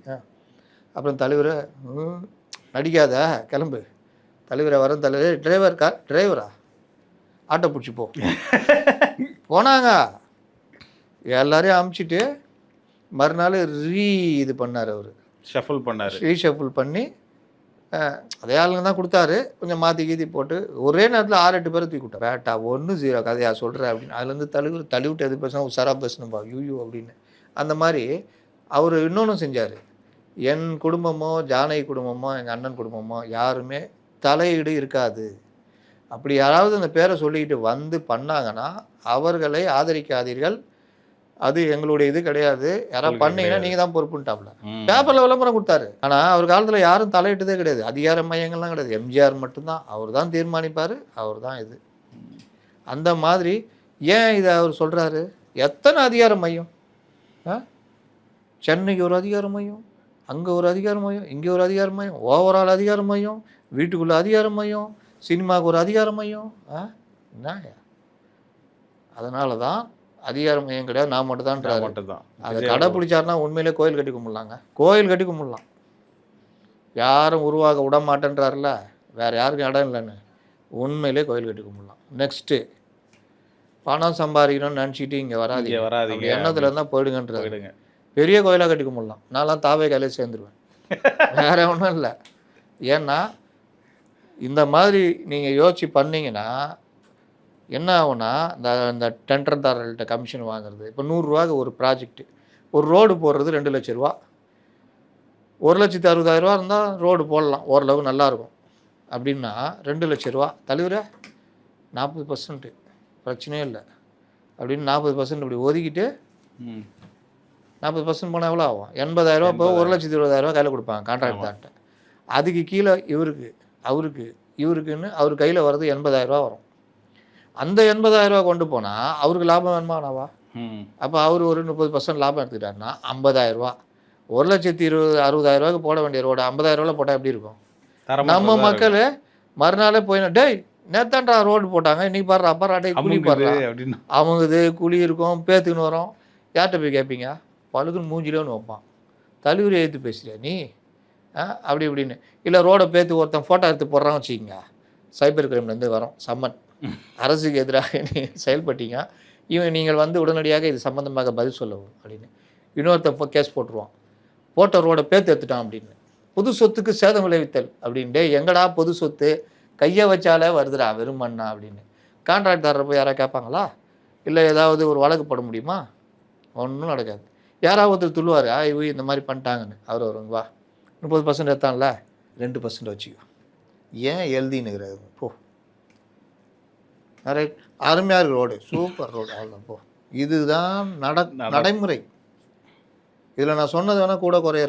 அப்புறம் தலைவர் நடிக்காத, கிளம்பு. தலைவரை வர தலைவர், டிரைவரா ஆட்டோ பிடிச்சி போனாங்க. எல்லாரையும் அமுச்சிட்டு மறுநாள் இது பண்ணார், அவர் ஷஃபிள் பண்ணார். ரீஷஃபிள் பண்ணி அதே ஆளுங்க தான் கொடுத்தாரு, கொஞ்சம் மாற்றி கீதி போட்டு ஒரே நேரத்தில் 6-8 பேரை தூக்கி விட்டார். பேட்டா 1-0 கதையா சொல்கிறேன் அப்படின்னு. அதுலேருந்து தழுவிட்டு எது பேசினா உஷாராக பேசணும்பா, யூ அப்படின்னு. அந்த மாதிரி அவர் இன்னொன்று செஞ்சார். என் குடும்பமோ ஜானகி குடும்பமோ எங்கள் அண்ணன் குடும்பமோ யாருமே தலையீடு இருக்காது. அப்படி யாராவது அந்த பேரை சொல்லிக்கிட்டு வந்து பண்ணாங்கன்னா அவர்களை ஆதரிக்காதீர்கள், அது எங்களுடைய இது கிடையாது, யாராவது பண்ணீங்கன்னா நீங்கள் தான் பொறுப்புன்ட்டாப்புல. பேப்பரில் விளம்பரம் கொடுத்தாரு. ஆனால் அவர் காலத்தில் யாரும் தலையிட்டதே கிடையாது, அதிகார மையங்கள்லாம் கிடையாது. எம்ஜிஆர் மட்டும்தான், அவர் தான் தீர்மானிப்பார், அவர் தான் இது. அந்த மாதிரி ஏன் இதை அவர் சொல்கிறாரு? எத்தனை அதிகார மையம், சென்னைக்கு ஒரு அதிகார மையம், அங்கே ஒரு அதிகார மையம், இங்கே ஒரு அதிகார மையம், ஓவரால் அதிகார மையம், வீட்டுக்குள்ளே அதிகார மையம், சினிமாவுக்கு ஒரு அதிகார மையம் என்னங்க? அதனால தான் அதிகார மையம் கிடையாது, நான் மட்டும் தான்றாரு. மட்டும்தான் அதை கடைப்பிடிச்சாருன்னா உண்மையிலே கோயில் கட்டி கும்பிடலாங்க. கோயில் கட்டி கும்பிடலாம். யாரும் உருவாக விட மாட்டேன்றாருல, வேறு யாருக்கும் இடம் இல்லைன்னு. உண்மையிலே கோயில் கட்டி கும்பிடலாம். நெக்ஸ்ட்டு பணம் சம்பாதிக்கணும்னு நினச்சிட்டு இங்கே வராதீங்க. வராதீங்க, எண்ணத்தில் இருந்தால் போயிடுங்கன்றாரு. போயிடுங்க. பெரிய கோயிலாக கட்டி கும்பிடலாம். நான்லாம் தாவே கையிலே சேர்ந்துருவேன். வேற ஒன்றும் இல்லை. ஏன்னா இந்த மாதிரி நீங்கள் யோசிச்சு பண்ணீங்கன்னா என்ன ஆகும்னா, இந்த டெண்டர்தாரர்கள்ட்ட கமிஷன் வாங்குறது. இப்போ 100 ரூபாய்க்கு ஒரு ப்ராஜெக்ட்டு, ஒரு ரோடு போடுறது 2 லட்ச ரூபா. 1,60,000 இருந்தால் ரோடு போடலாம், ஓரளவு நல்லாயிருக்கும். அப்படின்னா 2 லட்ச ரூபா தலைவரே 40% பிரச்சனையே இல்லை அப்படின்னு 40% இப்படி ஒதுக்கிட்டு 40% போனால் எவ்வளோ ஆகும்? 80,000 இப்போ 1,20,000 கையில் கொடுப்பாங்க கான்ட்ராக்டர்கிட்ட. அதுக்கு கீழே இவருக்கு அவருக்கு இவருக்குன்னு அவர் கையில் வர்றது 80,000 வரும். அந்த 80,000 கொண்டு போனால் அவருக்கு லாபம் வேணுமானாவா? அப்போ அவர் ஒரு 30% லாபம் எடுத்துக்கிட்டாருன்னா 50,000. 1,60,000 போட வேண்டிய ரோடு 50,000 போட்டால் எப்படி இருக்கும்? நம்ம மக்கள் மறுநாளே போய் டேய் நேத்தாண்டா ரோடு போட்டாங்க, இன்னைக்கு பாடுறா அப்பாரா டே குழி பாடுறா அவங்குது குழி இருக்கும், பேத்துக்குன்னு வரும். யார்கிட்ட போய் கேட்பீங்க? பழுக்குன்னு மூஞ்சிலேன்னு வைப்பான். தழுவிரி எழுத்து பேசுறியா நீ அப்படி இப்படின்னு. இல்லை ரோடை பேத்து ஒருத்தன் ஃபோட்டோ எடுத்து போடுறான்னு வச்சுக்கிங்க, சைபர் கிரைம்லேருந்து வரும் சம்மன். அரசுக்கு எதிராக நீ செயல்பட்டீங்க, இவன் நீங்கள் வந்து உடனடியாக இது சம்மந்தமாக பதில் சொல்லவும் அப்படின்னு இன்னொருத்தன் கேஸ் போட்டுருவான். போட்ட ரோடை பேத்து எடுத்துட்டான் அப்படின்னு. பொது சொத்துக்கு சேதம் விளைவித்தல் அப்படின்ட்டு எங்கடா பொது சொத்து கையை வச்சாலே வருதுடா வெறும் மண்ணா அப்படின்னு. கான்ட்ராக்டரை போய் யாராவது கேட்பாங்களா? இல்லை ஏதாவது ஒரு வழக்கு போட முடியுமா? ஒன்றும் நடக்காது. யாராவது ஒருத்தர் துள்ளுவார், இவ இந்த மாதிரி பண்ணிட்டாங்கன்னு. அவர் வருங்க வா 30% எடுத்தான்ல 2% வச்சுக்கோ. ஏன் எழுதினுங்கிறாரு போ. ரைட், அருமையாக இருக்கு ரோடு, சூப்பர் ரோடு, அவ்வளோதான் போ. இதுதான் நடைமுறை. இதில் நான் சொன்னது வேணால் கூட குறைய.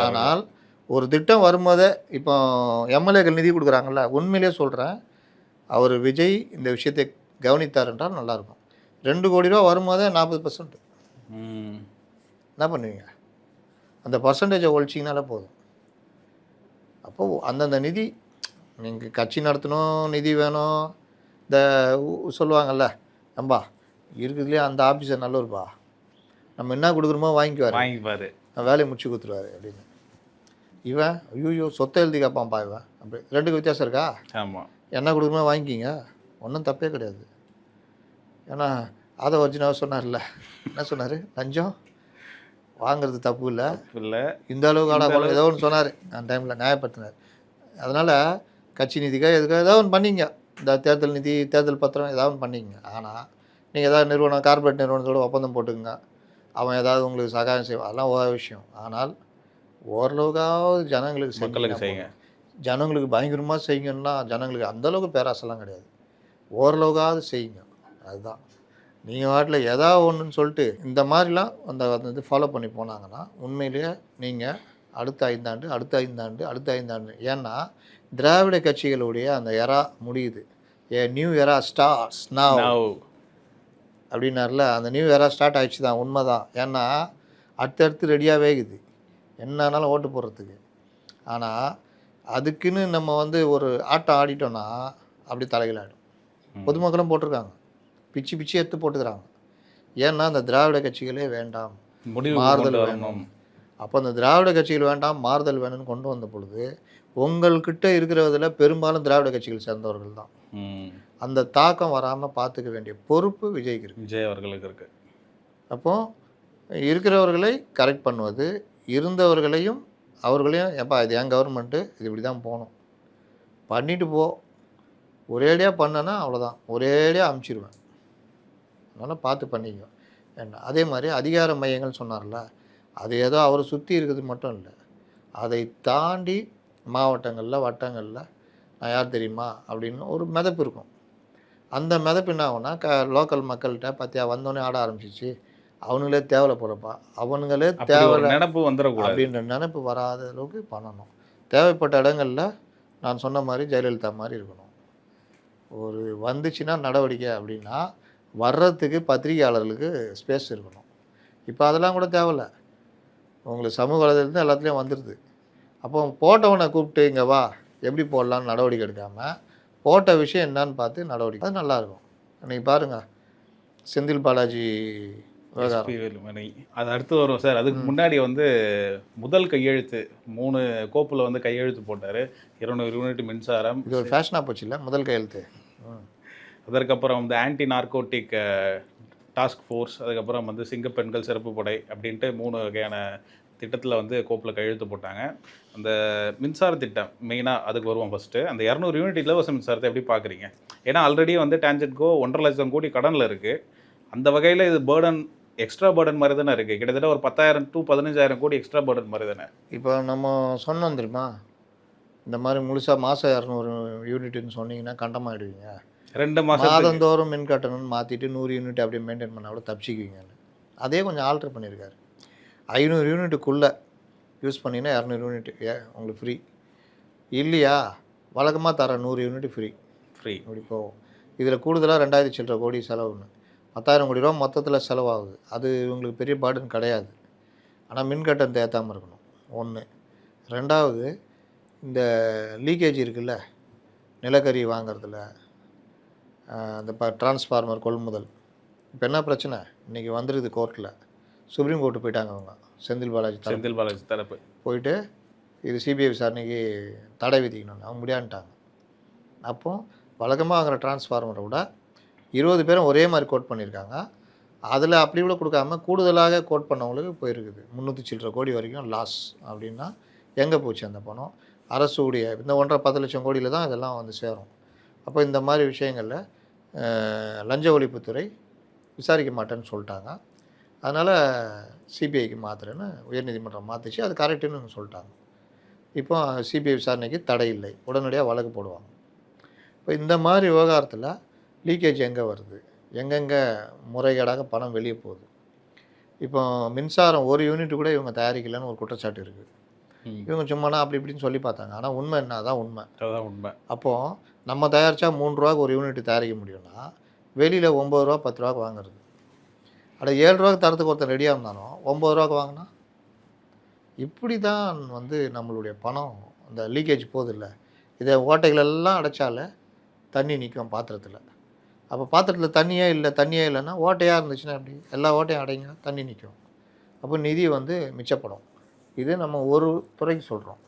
ஆனால் ஒரு திட்டம் வரும்போதே இப்போ எம்எல்ஏக்கள் நிதி கொடுக்குறாங்கல்ல, உண்மையிலே சொல்கிறேன், அவர் விஜய் இந்த விஷயத்தை கவனித்தார் என்றால் நல்லாயிருக்கும். 2 கோடி ரூபா வரும்போதே 40% என்ன பண்ணுவீங்க? அந்த பர்சன்டேஜை ஒழிச்சிங்கனாலே போதும். அப்போது அந்தந்த நிதி நீங்கள் கட்சி நடத்தணும், நிதி வேணும். இந்த சொல்லுவாங்கள்ல, நம்பா இருக்குதுலேயே அந்த ஆஃபீஸர் நல்லூர்ப்பா, நம்ம என்ன கொடுக்குறோமோ வாங்கிக்குவார், வேலையை முடிச்சு கொடுத்துருவாரு அப்படின்னு. இவன் ஐயோ சொத்தை எழுதி கேட்பான்ப்பா இவன். அப்படி 2க்கு வித்தியாசம் இருக்கா? ஆமாம். என்ன கொடுக்குறோமோ வாங்கிக்கிங்க, ஒன்றும் தப்பே கிடையாது. ஏன்னா அதை ஒரிஜினலாக சொன்னார்ல, என்ன சொன்னார்? லஞ்சம் வாங்கிறது தப்பு இல்லை, இந்த அளவுக்கு ஆடா ஏதோ ஒன்று சொன்னார் அந்த டைமில், நியாயப்படுத்தினார். அதனால் கட்சி நிதிக்காக எதுக்காக ஏதாவது ஒன்று பண்ணிங்க, இந்த தேர்தல் நிதி தேர்தல் பத்திரம் ஏதாவது ஒன்று பண்ணிங்க. ஆனால் நீங்கள் ஏதாவது நிறுவனம் கார்பரேட் நிறுவனத்தோட ஒப்பந்தம் போட்டுக்குங்க, அவன் ஏதாவது உங்களுக்கு சகாயம் செய்வான், அதெல்லாம் ஒரு விஷயம். ஆனால் ஓரளவுக்காவது ஜனங்களுக்கு செய்யுங்க. ஜனங்களுக்கு பயங்கரமாக செய்யுங்கன்னா ஜனங்களுக்கு அந்தளவுக்கு பேராசெல்லாம் கிடையாது, ஓரளவுக்காவது செய்யுங்க. அதுதான் நீங்கள் வாட்டில் ஏதாவது ஒன்றுன்னு சொல்லிட்டு இந்த மாதிரிலாம் அந்த இது ஃபாலோ பண்ணி போனாங்கன்னா உண்மையிலேயே நீங்கள் அடுத்த 5 ஆண்டு ஏன்னா திராவிட கட்சிகளுடைய அந்த எரா முடியுது. நியூ எரா ஸ்டார்ட்ஸ் நவ் அப்படின்னார்ல, அந்த நியூ எரா ஸ்டார்ட் ஆகிடுச்சு தான், உண்மை தான். ஏன்னா அடுத்தடுத்து ரெடியாகவே இருக்குது என்னன்னாலும் ஓட்டு போடுறதுக்கு. ஆனால் அதுக்குன்னு நம்ம வந்து ஒரு ஆட்டம் ஆடிட்டோன்னா அப்படி தலைகளாகிடும். பொதுமக்களும் போட்டிருக்காங்க, பிச்சு எடுத்து போட்டுக்கிறாங்க. ஏன்னா அந்த திராவிட கட்சிகளே வேண்டாம், மாறுதல் வேணும். அப்போ அந்த திராவிட கட்சிகள் வேண்டாம், மாறுதல் வேணும்னு கொண்டு வந்த பொழுது உங்கள்கிட்ட இருக்கிறதில் பெரும்பாலும் திராவிட கட்சிகள் சேர்ந்தவர்கள் தான். அந்த தாக்கம் வராமல் பார்த்துக்க வேண்டிய பொறுப்பு விஜய்க்கு இருக்குது, விஜய் அவர்களுக்கு இருக்குது. அப்போது இருக்கிறவர்களை கரெக்ட் பண்ணுவது, இருந்தவர்களையும் அவர்களையும் எப்பா இது என் கவர்மெண்ட்டு, இது இப்படி தான் போகணும் பண்ணிட்டு போ, ஒரேடியாக பண்ணனா அவ்வளோதான், ஒரேடியாக அமுச்சிடுவேன், அதனால் பார்த்து பண்ணிக்க. ஏன்னா அதே மாதிரி அதிகார மையங்கள் சொன்னார்ல, அது ஏதோ அவரை சுற்றி இருக்கிறது மட்டும் இல்லை, அதை தாண்டி மாவட்டங்களில் வட்டங்களில் நான் யார் தெரியுமா அப்படின்னு ஒரு மிதப்பு இருக்கும். அந்த மிதப்பு என்ன ஆகும்னா லோக்கல் மக்கள்கிட்ட பார்த்தியா வந்தோடனே ஆட ஆரம்பிச்சிச்சு, அவனுங்களே தேவையில்ல போகிறப்பா, அவனுங்களே தேவையில்ல நினப்பு வந்துடக்கூடாது அப்படின்ற நினப்பு வராத அளவுக்கு பண்ணணும். தேவைப்பட்ட இடங்களில் நான் சொன்ன மாதிரி ஜெயலலிதா மாதிரி இருக்கணும். ஒரு வந்துச்சுன்னா நடவடிக்கை அப்படின்னா வர்றதுக்கு பத்திரிகையாளர்களுக்கு ஸ்பேஸ் இருக்கணும். இப்போ அதெல்லாம் கூட தேவையில்ல, உங்களுக்கு சமூக வலைதளத்துலேருந்து எல்லாத்துலேயும் வந்துடுது. அப்போ போட்டவனை கூப்பிட்டு இங்கே வா எப்படி போடலான்னு நடவடிக்கை எடுக்காமல் போட்ட விஷயம் என்னன்னு பார்த்து நடவடிக்கை, அது நல்லாயிருக்கும். இன்றைக்கி பாருங்கள் செந்தில் பாலாஜி விவகாரம். எஸ்பி வேலுமணி அது அடுத்து வரும் சார். அதுக்கு முன்னாடி வந்து முதல் கையெழுத்து 3 கோப்பில் வந்து கையெழுத்து போட்டார். 200 யூனிட் மின்சாரம். இது ஒரு ஃபேஷனாக போச்சு இல்லை முதல் கையெழுத்து. அதற்கப்புறம் வந்து ஆன்டி நார்கோட்டிக் டாஸ்க் ஃபோர்ஸ், அதுக்கப்புறம் வந்து சிங்கப்பெண்கள் சிறப்பு படை அப்படின்ட்டு 3 வகையான திட்டத்தில் வந்து கோப்பில் கையெழுத்து போட்டாங்க. அந்த மின்சார திட்டம் மெயினாக அதுக்கு வருவோம் ஃபஸ்ட்டு. அந்த 200 யூனிட் இலவச மின்சாரத்தை எப்படி பார்க்குறீங்க? ஏன்னா ஆல்ரெடி வந்து டான்ஜெட்கோ 1.5 லட்சம் கோடி கடனில் இருக்குது. அந்த வகையில் இது பேர்டன், எக்ஸ்ட்ரா பேர்டன் மாதிரி தானே இருக்குது. கிட்டத்தட்ட ஒரு 10,000 to 15,000 கோடி எக்ஸ்ட்ரா பேர்டன் மாதிரி தானே. இப்போ நம்ம சொன்னோம் தெரியுமா, இந்த மாதிரி முழுசாக மாதம் 200 யூனிட்னு சொன்னீங்கன்னா கண்டமாகிடுவீங்க. 2 மாதம் மாதந்தோறும் மின் கட்டணம்னு மாற்றிட்டு 100 யூனிட் அப்படியே மெயின்டைன் பண்ணால் கூட தப்பிச்சிக்குவீங்கன்னு. அதே கொஞ்சம் ஆல்ட்ரு பண்ணியிருக்காரு. 500 யூனிட்டுக்குள்ளே யூஸ் பண்ணிங்கன்னா 200 யூனிட் உங்களுக்கு ஃப்ரீ. இல்லையா வழக்கமாக தர 100 யூனிட் ஃப்ரீ இப்படி போகும். இதில் கூடுதலாக 2000 சில்லற கோடி செலவுன்னு 10,000 கோடி ரூபா மொத்தத்தில் செலவாகுது. அது உங்களுக்கு பெரிய பேர்டன் கிடையாது. ஆனால் மின் கட்டணத்தை ஏற்றாமல் இருக்கணும் ஒன்று. ரெண்டாவது, இந்த லீக்கேஜ் இருக்குல்ல நிலக்கரி வாங்கிறதுல, அந்த டிரான்ஸ்ஃபார்மர் கொள்முதல். இப்போ என்ன பிரச்சனை இன்றைக்கி வந்துருக்குது கோர்ட்டில். சுப்ரீம் கோர்ட்டு போயிட்டாங்க அவங்க. செந்தில் பாலாஜி தரப்பு போயிட்டு இது சிபிஐ விசாரணைக்கு தடை விதிக்கணும்னு அவங்க முடியான்ட்டாங்க. அப்போது வழக்கமாக வாங்குகிற டிரான்ஸ்ஃபார்மரை விட 20 பேரும் ஒரே மாதிரி கோட் பண்ணியிருக்காங்க. அதில் அப்படி கூட கொடுக்காம கூடுதலாக கோட் பண்ணவங்களுக்கு போயிருக்குது 300 சில்லற கோடி வரைக்கும் லாஸ். அப்படின்னா எங்கே போச்சு அந்த பணம்? அரசுடைய இந்த 1.5 லட்சம் கோடியில் தான் இதெல்லாம் வந்து சேரும். அப்போ இந்த மாதிரி விஷயங்களில் லஞ்ச ஒழிப்புத்துறை விசாரிக்க மாட்டேன்னு சொல்லிட்டாங்க. அதனால் சிபிஐக்கு மாற்றுறேன்னு உயர்நீதிமன்றம் மாற்றிச்சு. அது கரெக்டுன்னு சொல்லிட்டாங்க. இப்போ சிபிஐ விசாரணைக்கு தடை இல்லை, உடனடியாக வழக்கு போடுவாங்க. இப்போ இந்த மாதிரி விவகாரத்தில் லீக்கேஜ் எங்கே வருது, எங்கெங்கே முறைகேடாக பணம் வெளியே போகுது. இப்போ மின்சாரம் 1 யூனிட் கூட இவங்க தயாரிக்கலைன்னு ஒரு குற்றச்சாட்டு இருக்குது. இவங்க சும்மானா அப்படி இப்படின்னு சொல்லி பார்த்தாங்க. ஆனால் உண்மை என்ன? அதான் உண்மை. அப்போது நம்ம தயாரித்தா 3 ரூபாய்க்கு 1 யூனிட் தயாரிக்க முடியும்னா வெளியில் 9 ரூபா 10 ரூபாய்க்கு வாங்குறது. அட 7 ரூபாய்க்கு தரத்துக்கு ஒருத்தர் ரெடியாக இருந்தாலும் 9 ரூபாய்க்கு வாங்கினா இப்படி தான் வந்து நம்மளுடைய பணம் இந்த லீக்கேஜ் போகுது இல்லை. இதை ஓட்டைகளெல்லாம் அடைச்சாலே தண்ணி நிற்கும் பாத்திரத்தில். அப்போ பாத்திரத்தில் தண்ணியே இல்லைன்னா ஓட்டையாக இருந்துச்சுன்னா அப்படி எல்லா ஓட்டையும் அடைங்க, தண்ணி நிற்கும். அப்போ நிதி வந்து மிச்சப்படும். இது நம்ம ஒரு துறைக்கு சொல்கிறோம்.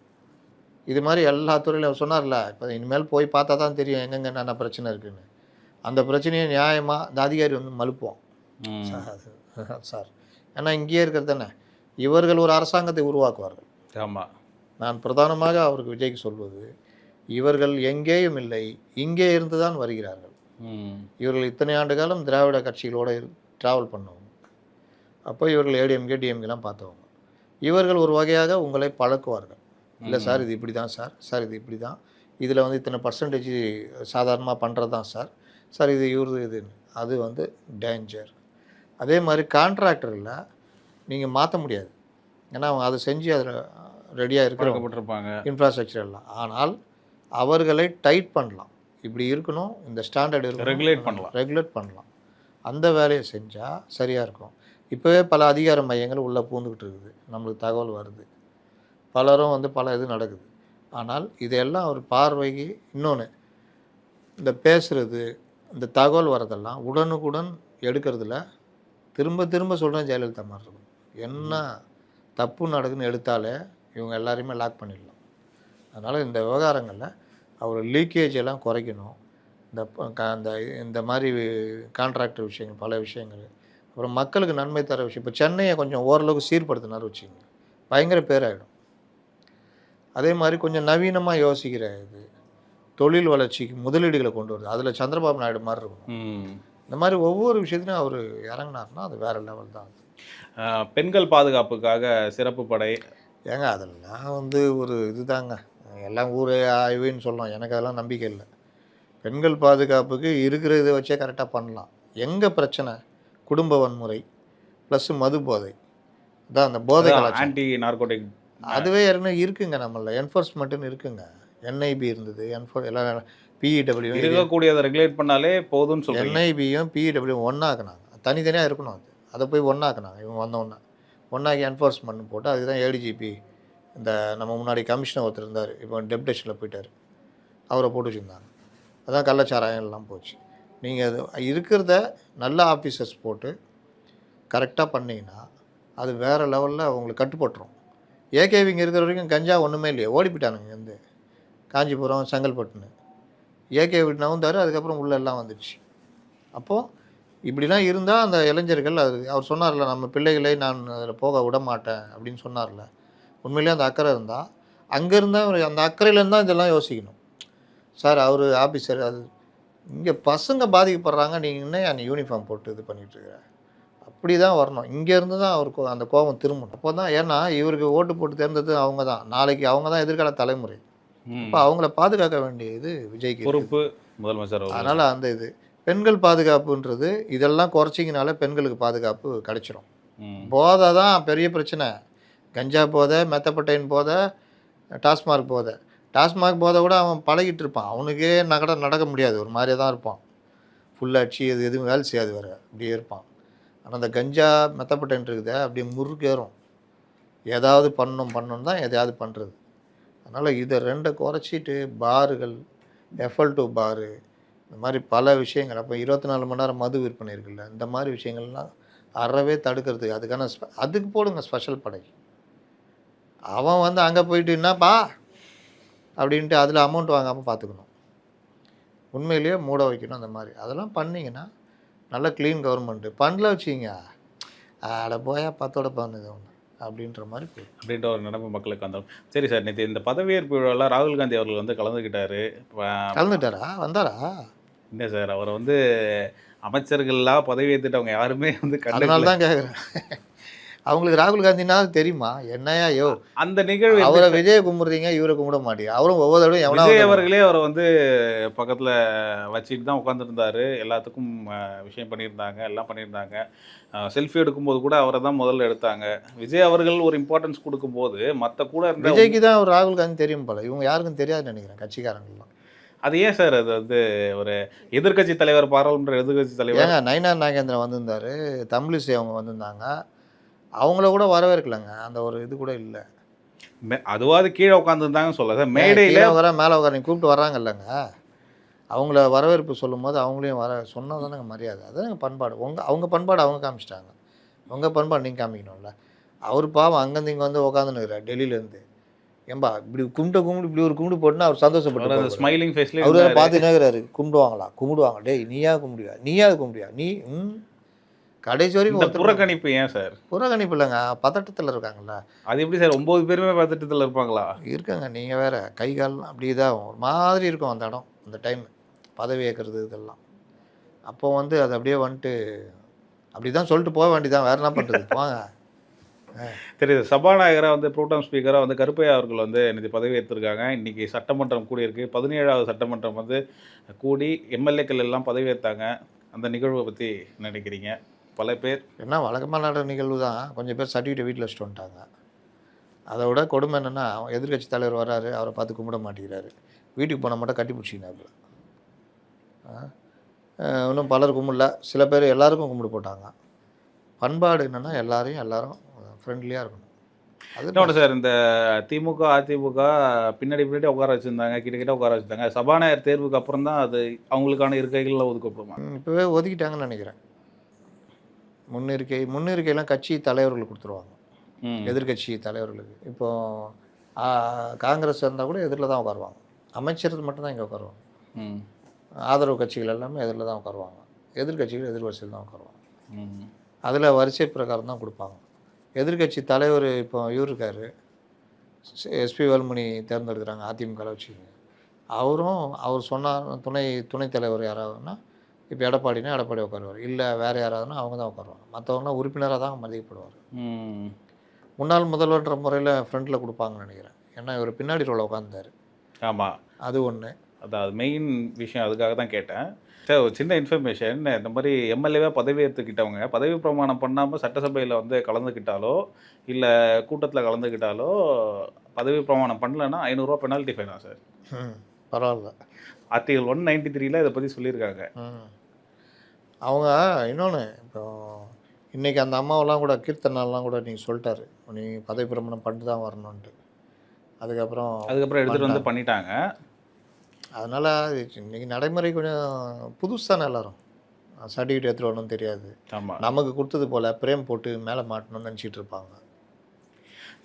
இது மாதிரி எல்லா துறையிலும் சொன்னார்ல. இப்போ இனிமேல் போய் பார்த்தா தான் தெரியும் எங்கெங்கே என்னென்ன பிரச்சனை இருக்குதுன்னு. அந்த பிரச்சனையை நியாயமாக இந்த அதிகாரி வந்து மலுப்போம் சார். ஏன்னா இங்கேயே இருக்கிறது தானே. இவர்கள் ஒரு அரசாங்கத்தை உருவாக்குவார்கள். ஆமாம். நான் பிரதானமாக அவருக்கு விஜய்க்கு சொல்வது, இவர்கள் எங்கேயும் இல்லை, இங்கே இருந்து தான் வருகிறார்கள். இவர்கள் இத்தனை ஆண்டு காலம் திராவிட கட்சிகளோடு ட்ராவல் பண்ணவங்க. அப்போ இவர்கள் ஏடிஎம்கே டிஎம்கேலாம் பார்த்தவங்க. இவர்கள் ஒரு வகையாக உங்களை பழக்குவார்கள். இல்லை சார் இது இப்படி தான் சார் இது இப்படி தான், இதில் வந்து இத்தனை பர்சன்டேஜ் சாதாரணமாக பண்ணுறது தான் சார் இது இதுன்னு. அது வந்து டேஞ்சர். அதே மாதிரி கான்ட்ராக்டரில் நீங்கள் மாற்ற முடியாது. ஏன்னா அவங்க அதை செஞ்சு அதில் ரெடியாக இருக்கிறவங்க இன்ஃப்ராஸ்ட்ரக்சர் எல்லாம். ஆனால் அவர்களை டைட் பண்ணலாம். இப்படி இருக்கணும், இந்த ஸ்டாண்டர்ட் இருக்கணும், ரெகுலேட் பண்ணலாம். அந்த வேலையை செஞ்சால் சரியாக இருக்கும். இப்போவே பல அதிகார மையங்கள் உள்ளே பூந்துக்கிட்டு இருக்குது. நம்மளுக்கு தகவல் வருது. பலரும் வந்து பல இது நடக்குது. ஆனால் இதெல்லாம் ஒரு பார்வைக்கு இன்னொன்று, இந்த பேசுகிறது, இந்த தகவல் வரதெல்லாம் உடனுக்குடன் எடுக்கிறதுல திரும்ப சொல்கிறேன், ஜெயலலிதா மாதிரி இருக்கும். என்ன தப்பு நடக்குதுன்னு எடுத்தாலே இவங்க எல்லாரையுமே லாக் பண்ணிடலாம். அதனால் இந்த விவகாரங்களில் அவர் லீக்கேஜ் எல்லாம் குறைக்கணும். இந்த மாதிரி கான்ட்ராக்டர் விஷயங்கள், பல விஷயங்கள், அப்புறம் மக்களுக்கு நன்மை தர விஷயம். இப்போ சென்னையை கொஞ்சம் ஓரளவுக்கு சீர்படுத்தினார் வச்சுங்க, பயங்கர பேராகிடும். அதே மாதிரி கொஞ்சம் நவீனமாக யோசிக்கிற இது தொழில் வளர்ச்சிக்கு முதலீடுகளை கொண்டு வருது. அதில் சந்திரபாபு நாயுடு மாதிரி இருக்கும். இந்த மாதிரி ஒவ்வொரு விஷயத்துலையும் அவர் இறங்கினார்னா அது வேறு லெவல் தான். பெண்கள் பாதுகாப்புக்காக சிறப்பு படை ஏங்க அதெல்லாம் வந்து ஒரு இது தாங்க, எல்லாம் ஊரே ஆய்வுன்னு சொல்லலாம். எனக்கு அதெல்லாம் நம்பிக்கை இல்லை. பெண்கள் பாதுகாப்புக்கு இருக்கிற இதை வச்சே கரெக்டாக பண்ணலாம். எங்கே பிரச்சனை? குடும்ப வன்முறை ப்ளஸ் மது போதை தான். அந்த போதை ஆன்டி நார்கோட்டிக் அதுவே ஏற்கனவே இருக்குங்க. நம்மள என்ஃபோர்ஸ்மெண்ட்டுன்னு இருக்குங்க. என்ஐபி இருந்தது, எல்லாம் பிஇடபிள்யூ இருக்கக்கூடியதை ரெகுலேட் பண்ணாலே போதும்னு சொல்லி என்ஐபியும் பிஇடபிள்யூ ஒன்றாக்குனாங்க. தனித்தனியாக இருக்கணும். அதை போய் ஒன்றாக்குனாங்க. இவங்க வந்தோன்னே ஒன்றாக்கி என்ஃபோர்ஸ்மெண்ட் போட்டு அதுதான் ஏடிஜிபி, இந்த நம்ம முன்னாடி கமிஷனர் ஒருத்தர் இருந்தார், இப்போ டெப்டேஷனில் போயிட்டார், அவரை போட்டு வச்சுருந்தாங்க. அதான் கள்ளச்சாராயம் எல்லாம் போச்சு. நீங்கள் அது இருக்கிறத நல்ல ஆஃபீஸர்ஸ் போட்டு கரெக்டாக பண்ணிங்கன்னா அது வேறு லெவலில் உங்களுக்கு கட்டுப்பட்டுரும். ஏகேவிங்க இருக்கிற வரைக்கும் கஞ்சா ஒன்றுமே இல்லையே, ஓடி போயிட்டானுங்க இங்கேருந்து காஞ்சிபுரம் செங்கல்பட்டுன்னு. ஏகே விட்டு நவுந்தார், அதுக்கப்புறம் உள்ள எல்லாம் வந்துடுச்சு. அப்போது இப்படிலாம் இருந்தால் அந்த இளைஞர்கள் அது அவர் சொன்னார்ல, நம்ம பிள்ளைகளை நான் அதில் போக விட மாட்டேன் அப்படின்னு சொன்னார்ல, உண்மையிலேயே அந்த அக்கறை இருந்தால் அங்கே இருந்தால் அந்த அக்கறையிலேருந்து தான் இதெல்லாம் யோசிக்கணும். சார் அவர் ஆஃபீஸர் அது இங்கே பசங்க பாதிக்கப்படுறாங்க, நீங்கள் இன்னும் நீ யூனிஃபார்ம் போட்டு இது பண்ணிகிட்ருக்குற, அப்படி தான் வரணும். இங்கேருந்து தான் அவருக்கு அந்த கோபம் திரும்பணும். அப்போ தான், ஏன்னா இவருக்கு ஓட்டு போட்டு தேர்ந்தது அவங்க தான், நாளைக்கு அவங்க தான் எதிர்கால தலைமுறை. அப்போ அவங்கள பாதுகாக்க வேண்டியது விஜய்க்கு பொறுப்பு முதலமைச்சர். அதனால் அந்த இது பெண்கள் பாதுகாப்புன்றது இதெல்லாம் குறைச்சிங்கனால பெண்களுக்கு பாதுகாப்பு கிடைச்சிரும். போதை தான் பெரிய பிரச்சனை. கஞ்சா போதை, மெத்தப்பட்டைன் போதை, டாஸ்மார்க் போதை. டாஸ்மார்க் போதை கூட அவன் பழகிட்டு இருப்பான், அவனுக்கே நடக்க முடியாது, ஒரு மாதிரியே தான் இருப்பான், ஃபுல்லாச்சு அது எதுவும் வேலை செய்யாது வேறு, அப்படியே இருப்பான். ஆனால் அந்த கஞ்சா மெத்தப்பட்டைன் இருக்குதே அப்படியே முறுக்கேறும், ஏதாவது பண்ணணும் தான் எதையாவது பண்ணுறது. அதனால் இதை ரெண்டை குறைச்சிட்டு பார்கள், FL2 பாரு, இந்த மாதிரி பல விஷயங்கள், அப்போ 24 மணி நேரம் மது விற்பனை இருக்குல்ல, இந்த மாதிரி விஷயங்கள்லாம் அறவே தடுக்கிறதுக்கு அதுக்கான அதுக்கு போடுங்க ஸ்பெஷல் படை. அவன் வந்து அங்கே போயிட்டு என்னப்பா அப்படின்ட்டு அதில் அமௌண்ட் வாங்காமல் பார்த்துக்கணும். உண்மையிலேயே மூட வைக்கணும். அந்த மாதிரி அதெல்லாம் பண்ணிங்கன்னா நல்ல க்ளீன் கவர்மெண்ட்டு. பண்ணல வச்சிங்க அட போயா 10ஓட பண்ணுது ஒன்று அப்படின்ற மாதிரி போயிடும். அப்படின்ற ஒரு நிலைமை மக்களுக்கு வந்தோம். சரி சார், நேற்று இந்த பதவியேற்பு விழாவில் ராகுல் காந்தி அவர்கள் வந்து கலந்துக்கிட்டாரு. கலந்துட்டாரா? வந்தாரா? இல்லை சார், அவரை வந்து அமைச்சர்கள்லாம் பதவி ஏற்றுட்டவங்க யாருமே வந்து அதனால தான் கேட்குறேன். அவங்களுக்கு ராகுல் காந்தினா தெரியுமா? என்னையா யோ அந்த நிகழ்வு அவரை விஜயை கும்பிட்றீங்க, இவரை கும்பிட மாட்டீங்க. அவரும் ஒவ்வொரு தடவையும் எவனா விஜய் அவர்களே அவரை வந்து பக்கத்தில் வச்சுட்டு தான் உட்காந்துருந்தாரு. எல்லாத்துக்கும் விஷயம் பண்ணியிருந்தாங்க, எல்லாம் பண்ணியிருந்தாங்க. செல்ஃபி எடுக்கும்போது கூட அவரை தான் முதல்ல எடுத்தாங்க. விஜய் அவர்கள் ஒரு இம்பார்ட்டன்ஸ் கொடுக்கும்போது மற்ற கூட இருந்த விஜய்க்கு தான் ஒரு ராகுல் காந்தி தெரியும் போல, இவங்க யாருக்கும் தெரியாதுன்னு நினைக்கிறேன் கட்சிக்காரங்களாம். அது ஏன் சார் அது வந்து ஒரு எதிர்க்கட்சி தலைவர், பாராளுமன்ற எதிர்க்கட்சி தலைவர்? ஏங்க நயினார் நாகேந்திரன் வந்திருந்தார், தமிழிசை அவங்க வந்திருந்தாங்க, அவங்கள கூட வரவேற்கலைங்க. அந்த ஒரு இது கூட இல்லை. அதுவாது கீழே உட்காந்துருந்தாங்கன்னு சொல்ல சார், மேடையில் வர மேலே உட்கார கூப்பிட்டு வர்றாங்க இல்லைங்க, அவங்கள வரவேற்பு சொல்லும் போது அவங்களையும் வர சொன்னால் தானேங்க மரியாதை. அதுதாங்க பண்பாடு. அவங்க பண்பாடு அவங்க காமிச்சிட்டாங்க, உங்கள் பண்பாடு நீங்கள் காமிக்கணும்ல. அவர் பாவம் அங்கேருந்து இங்கே வந்து உட்காந்துனுக்குறார் டெல்லியிலேருந்து. ஏம்பா இப்படி கும்பிட்டு இப்படி ஒரு கும்பிடு போட்டுனா அவர் சந்தோஷப்பட்டு ஸ்மைலிங் ஃபேஸ்லேயே அவர் பார்த்துனேங்கிறாரு. கும்பிடுவாங்களா? கும்பிடுவாங்க. நீயா கும்பிடுவியா? நீ கடைசி வரைக்கும் புறக்கணிப்பு. ஏன் சார் புறக்கணிப்பு? இல்லைங்க, பதட்டத்தில் இருக்காங்கல்ல. அது எப்படி சார் 9 பேருமே பதட்டத்தில் இருப்பாங்களா? இருக்காங்க. நீங்கள் வேறு கை கால்லாம் அப்படி தான் ஒரு மாதிரி இருக்கும் அந்த இடம், அந்த டைம் பதவி ஏற்கிறது இதெல்லாம். அப்போ வந்து அது அப்படியே வந்துட்டு அப்படி தான் சொல்லிட்டு போக வேண்டியதான், வேறு என்ன பண்ணுறது, போங்க. தெரியுது. சபாநாயகராக வந்து ப்ரோட்டாம் ஸ்பீக்கராக வந்து கருப்பையா அவர்கள் வந்து இன்னைக்கு பதவி ஏற்றிருக்காங்க. இன்றைக்கி சட்டமன்றம் கூடியிருக்கு. 17வது சட்டமன்றம் வந்து கூடி எம்எல்ஏக்கள் எல்லாம் பதவி ஏற்றாங்க. அந்த நிகழ்வை பற்றி நினைக்கிறீங்க? பல பேர் என்ன வழக்கமாக நடக்கிற நிகழ்வு தான், கொஞ்சம் பேர் சர்டிஃபிகேட் வீட்டில் வச்சுட்டு வந்துட்டாங்க. அதை விட கொடுமை என்னென்னா, எதிர்கட்சி தலைவர் வர்றாரு, அவரை பார்த்து கும்பிட மாட்டேங்கிறாரு, வீட்டுக்கு போனால் மட்டும் கட்டி பிடிச்சிக்கினாப்புல. இன்னும் பலர் கும்பிடல, சில பேர் எல்லாருக்கும் கும்பிடு போட்டாங்க. பண்பாடு என்னென்னா எல்லாரும் ஃப்ரெண்ட்லியாக இருக்கணும். அது இன்னொன்று சார், இந்த திமுக அதிமுக பின்னாடி உட்கார வச்சுருந்தாங்க, கிட்ட உட்கார வச்சுருந்தாங்க. சபாநாயகர் தேர்வுக்கு அப்புறம் தான் அது அவங்களுக்கான இருக்கைகள்லாம் ஒதுக்கப்படுமா? இப்போவே ஒதுக்கிட்டாங்கன்னு நினைக்கிறேன். முன்னிருக்கையெல்லாம் கட்சி தலைவர்களுக்கு கொடுத்துருவாங்க, எதிர்கட்சி தலைவர்களுக்கு. இப்போது காங்கிரஸ் இருந்தால் கூட எதிரில் தான் உட்காருவாங்க, அமைச்சர்கள் மட்டும்தான் இங்கே உட்காருவாங்க. ஆதரவு கட்சிகள் எல்லாமே எதிரில் தான் உட்காருவாங்க, எதிர்கட்சிகள் எதிர்வரிசையில் தான் உட்காருவாங்க. அதில் வரிசை பிரகாரம் தான் கொடுப்பாங்க. எதிர்கட்சி தலைவர் இப்போ இவர் இருக்கார், எஸ்பி வேலுமணி தேர்ந்தெடுக்கிறாங்க அதிமுக வச்சுக்கோங்க. அவர் சொன்னார் துணைத் தலைவர் யாராவதுன்னா, இப்போ எடப்பாடி உட்காருவார், இல்லை வேறு யாராவதுன்னா அவங்க தான் உட்காருவாங்க. மற்றவங்களாம் உறுப்பினராக தான் மதிக்கப்படுவார். முன்னாள் முதல்வர்ன்ற முறையில் ஃப்ரண்ட்டில் கொடுப்பாங்கன்னு நினைக்கிறேன், ஏன்னா இவர் பின்னாடி ரோல உட்காந்துட்டார். ஆமாம், அது ஒன்று. அதான் அது மெயின் விஷயம், அதுக்காக தான் கேட்டேன். சார், ஒரு சின்ன இன்ஃபர்மேஷன். இந்த மாதிரி எம்எல்ஏவாக பதவி ஏற்றுக்கிட்டவங்க பதவி பிரமாணம் பண்ணாமல் சட்டசபையில் வந்து கலந்துக்கிட்டாலோ இல்லை கூட்டத்தில் கலந்துக்கிட்டாலோ, பதவி பிரமாணம் பண்ணலன்னா 500 ரூபா பெனால்ட்டி ஃபைனா சார்? பரவாயில்ல. ஆர்டிகல் 193 இதை பற்றி சொல்லியிருக்காங்க. அவங்க இன்னொன்று, இப்போ இன்றைக்கி அந்த அம்மாவெல்லாம் கூட, கீர்த்தனாலாம் கூட நீங்கள் சொல்லிட்டாரு, நீ பதவி பிரமாணம் பண்ணிட்டு தான் வரணுன்ட்டு. அதுக்கப்புறம் எடுத்துகிட்டு வந்து பண்ணிட்டாங்க. அதனால் இன்றைக்கி நடைமுறை கொஞ்சம் புதுசு தானே எல்லோரும். சர்டிஃபிகேட் எடுத்துகிட்டு வரணும்னு தெரியாது. ஆமாம். நமக்கு கொடுத்தது போல் பிரேம் போட்டு மேலே மாட்டணும்னு நினச்சிட்டு இருப்பாங்க.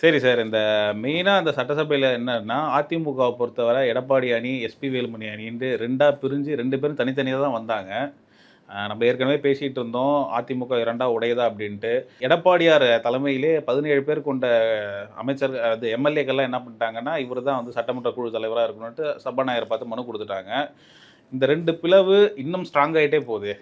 சரி சார், இந்த மெயினாக இந்த சட்டசபையில் என்னன்னா, அதிமுகவை பொறுத்தவரை எடப்பாடி அணி, எஸ்பி வேலுமணி அணின்ட்டு 2ஆக பிரிஞ்சு 2 பேரும் தனித்தனியாக தான் வந்தாங்க. நம்ம ஏற்கனவே பேசிகிட்டு இருந்தோம், அதிமுக 2ஆக உடையதா அப்படின்ட்டு. எடப்பாடியார் தலைமையிலே 17 பேர் கொண்ட அமைச்சர் அது எம்எல்ஏக்கள்லாம் என்ன பண்ணிட்டாங்கன்னா, இவர் தான் வந்து சட்டமன்ற குழு தலைவராக இருக்கணும்ட்டு சபாநாயகரை பார்த்து மனு கொடுத்துட்டாங்க. இந்த 2 பிளவு இன்னும் ஸ்ட்ராங் ஆகிட்டே போகுது.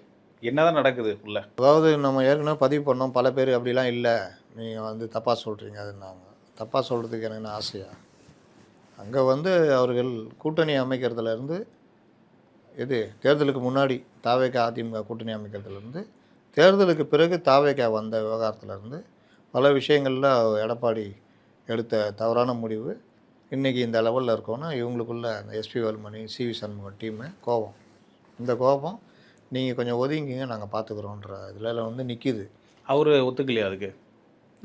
என்னதான் நடக்குது உள்ள? அதாவது நம்ம ஏற்கனவே பதிவு பண்ணோம், பல பேர் அப்படிலாம் இல்லை, நீங்கள் வந்து தப்பாக சொல்கிறீங்க அதுன்னாங்க. தப்பாக சொல்கிறதுக்கு எனக்கு என்ன ஆசையா? அங்கே வந்து அவர்கள் கூட்டணி அமைக்கிறதுலேருந்து தேர்தலுக்கு முன்னாடி தாவேகா அதிமுக கூட்டணி அமைக்கிறதுலேருந்து தேர்தலுக்கு பிறகு தாவேகா வந்த விவகாரத்துலேருந்து பல விஷயங்களில் எடப்பாடி எடுத்த தவறான முடிவு இன்றைக்கி இந்த லெவலில் இருக்கோன்னா இவங்களுக்குள்ள அந்த S P Velumani, C V Shanmugam team கோபம். இந்த கோபம் நீங்கள் கொஞ்சம் ஒதுங்கிங்க, நாங்கள் பார்த்துக்குறோன்ற இதில் வந்து நிற்கிது. அவர் ஒத்துக்கலையா அதுக்கு?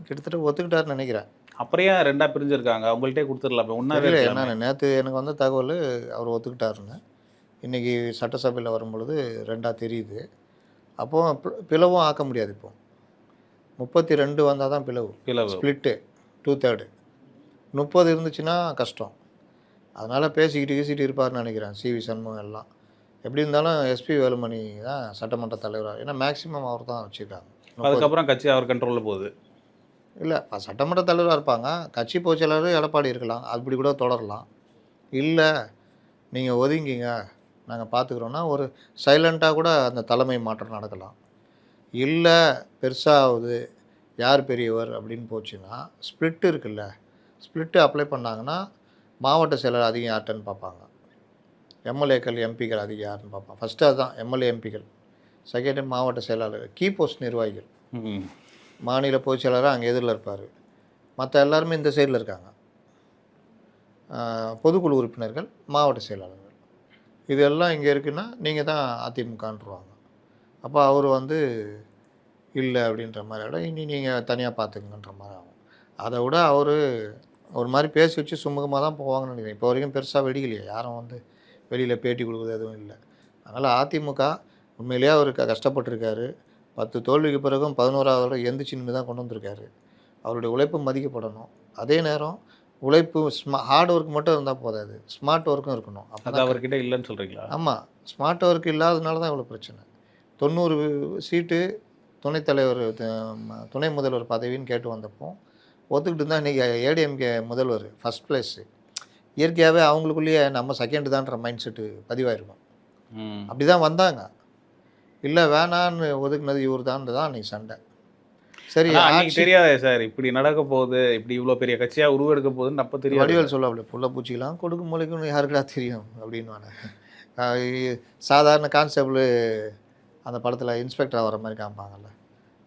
கிட்டத்தட்ட ஒத்துக்கிட்டாருன்னு நினைக்கிறேன். அப்புறம் ஏன் 2ஆக பிரிஞ்சிருக்காங்க? அவங்கள்ட்டே கொடுத்துடலாம். ஒன்றாவே இல்லை, என்னென்ன நேற்று எனக்கு வந்த தகவல் அவர் ஒத்துக்கிட்டாருன்னு. இன்றைக்கி சட்டசபையில் வரும்பொழுது 2ஆக தெரியுது. அப்போது பிளவும் ஆக்க முடியாது. இப்போ 32 வந்தால் தான் பிளவு ஸ்ப்ளிட்டு 2/3. 30 இருந்துச்சுன்னா கஷ்டம். அதனால் பேசிக்கிட்டு இருப்பார்னு நினைக்கிறேன் சிவி சண்முகம் எல்லாம். எப்படி இருந்தாலும் எஸ்பி வேலுமணி தான் சட்டமன்ற தலைவராக, ஏன்னா மேக்ஸிமம் அவர் தான் வச்சுருக்காங்க. அதுக்கப்புறம் கட்சி அவர் கண்ட்ரோலில் போகுது. இல்லை, சட்டமன்ற தலைவராக இருப்பாங்க. கட்சி பொதுச்செயலாளர் எடப்பாடி இருக்கலாம், அப்படி கூட தொடரலாம். இல்லை நீங்கள் ஒதுங்கிங்க, நாங்கள் பார்த்துக்குறோன்னா ஒரு சைலண்ட்டாக கூட அந்த தலைமை மாற்றம் நடக்கலாம். இல்லை பெருசாகுது, யார் பெரியவர் அப்படின்னு போச்சுன்னா ஸ்ப்ளிட்டு இருக்குல்ல, ஸ்ப்ளிட்டு அப்ளை பண்ணாங்கன்னா மாவட்ட செயலர் அதிகம் யார்ட்டன்னு பார்ப்பாங்க, எம்எல்ஏக்கள் எம்பிக்கள் அதிகம் யாருன்னு பார்ப்பாங்க. ஃபஸ்ட்டு அதுதான் எம்எல்ஏ எம்பிக்கள். செகண்டு மாவட்ட செயலாளர், கீ போஸ்ட் நிர்வாகிகள். மாநில பொதுச் செயலாளராக அங்கே எதிரில் இருப்பார். மற்ற எல்லாருமே இந்த சைடில் இருக்காங்க. பொதுக்குழு உறுப்பினர்கள், மாவட்ட செயலாளர்கள், இதெல்லாம் இங்கே இருக்குன்னா நீங்கள் தான் அதிமுகன்றுவாங்க. அப்போ அவர் வந்து இல்லை அப்படின்ற மாதிரி ஆகிடும். இனி நீங்கள் தனியாக பார்த்துக்குங்கன்ற மாதிரி ஆகும். அதை விட அவர் ஒரு மாதிரி பேசி வச்சு சுமூகமாக தான் போவாங்கன்னு நினைக்கிறேன். இப்போ வரைக்கும் பெருசாக வெடிக்கலையே, யாரும் வந்து வெளியில் பேட்டி கொடுக்குறது எதுவும் இல்லை. அதனால் அதிமுக உண்மையிலேயே அவர் கஷ்டப்பட்டுருக்காரு. 10 தோல்விக்கு பிறகும் 11ஆவது எந்திரிச்சு நின்று தான் கொண்டு வந்திருக்காரு. அவருடைய உழைப்பு மதிக்கப்படணும். அதே நேரம் உழைப்பு ஹார்ட் ஒர்க் மட்டும் இருந்தால் போதாது, ஸ்மார்ட் ஒர்க்கும் இருக்கணும். அப்போ அவர்கிட்ட இல்லைன்னு சொல்கிறீங்களா? ஆமாம், ஸ்மார்ட் ஒர்க் இல்லாததுனால தான் இவ்வளோ பிரச்சனை. 90 சீட்டு துணைத் தலைவர், துணை முதல்வர் பதவின்னு கேட்டு வந்தப்போ ஒத்துக்கிட்டு தான் இன்றைக்கி ஏடிஎம்கே முதல்வர் ஃபஸ்ட் ப்ளேஸு. இயற்கையாகவே அவங்களுக்குள்ளேயே நம்ம செகண்டு தான்ற மைண்ட் செட்டு பதிவாயிருக்கும். அப்படி தான் வந்தாங்க. இல்லை வேணான்னு ஒதுக்குனது இவர் தான் அன்றைக்கி சண்டை. சரி, தெரியாதே சார் இப்படி நடக்க போகுது, இப்படி இவ்வளோ பெரிய கட்சியாக உருவெடுக்க போகுதுன்னு அப்போ தெரியும். வடிவேல் சொல்ல அப்படி புள்ள பூச்சிக்கலாம் கொடுக்கும் மொழிக்குன்னு யாருக்கா தெரியும் அப்படின்னு. சாதாரண கான்ஸ்டபிள் அந்த படத்தில் இன்ஸ்பெக்டராக வர மாதிரி காமிப்பாங்கல்ல.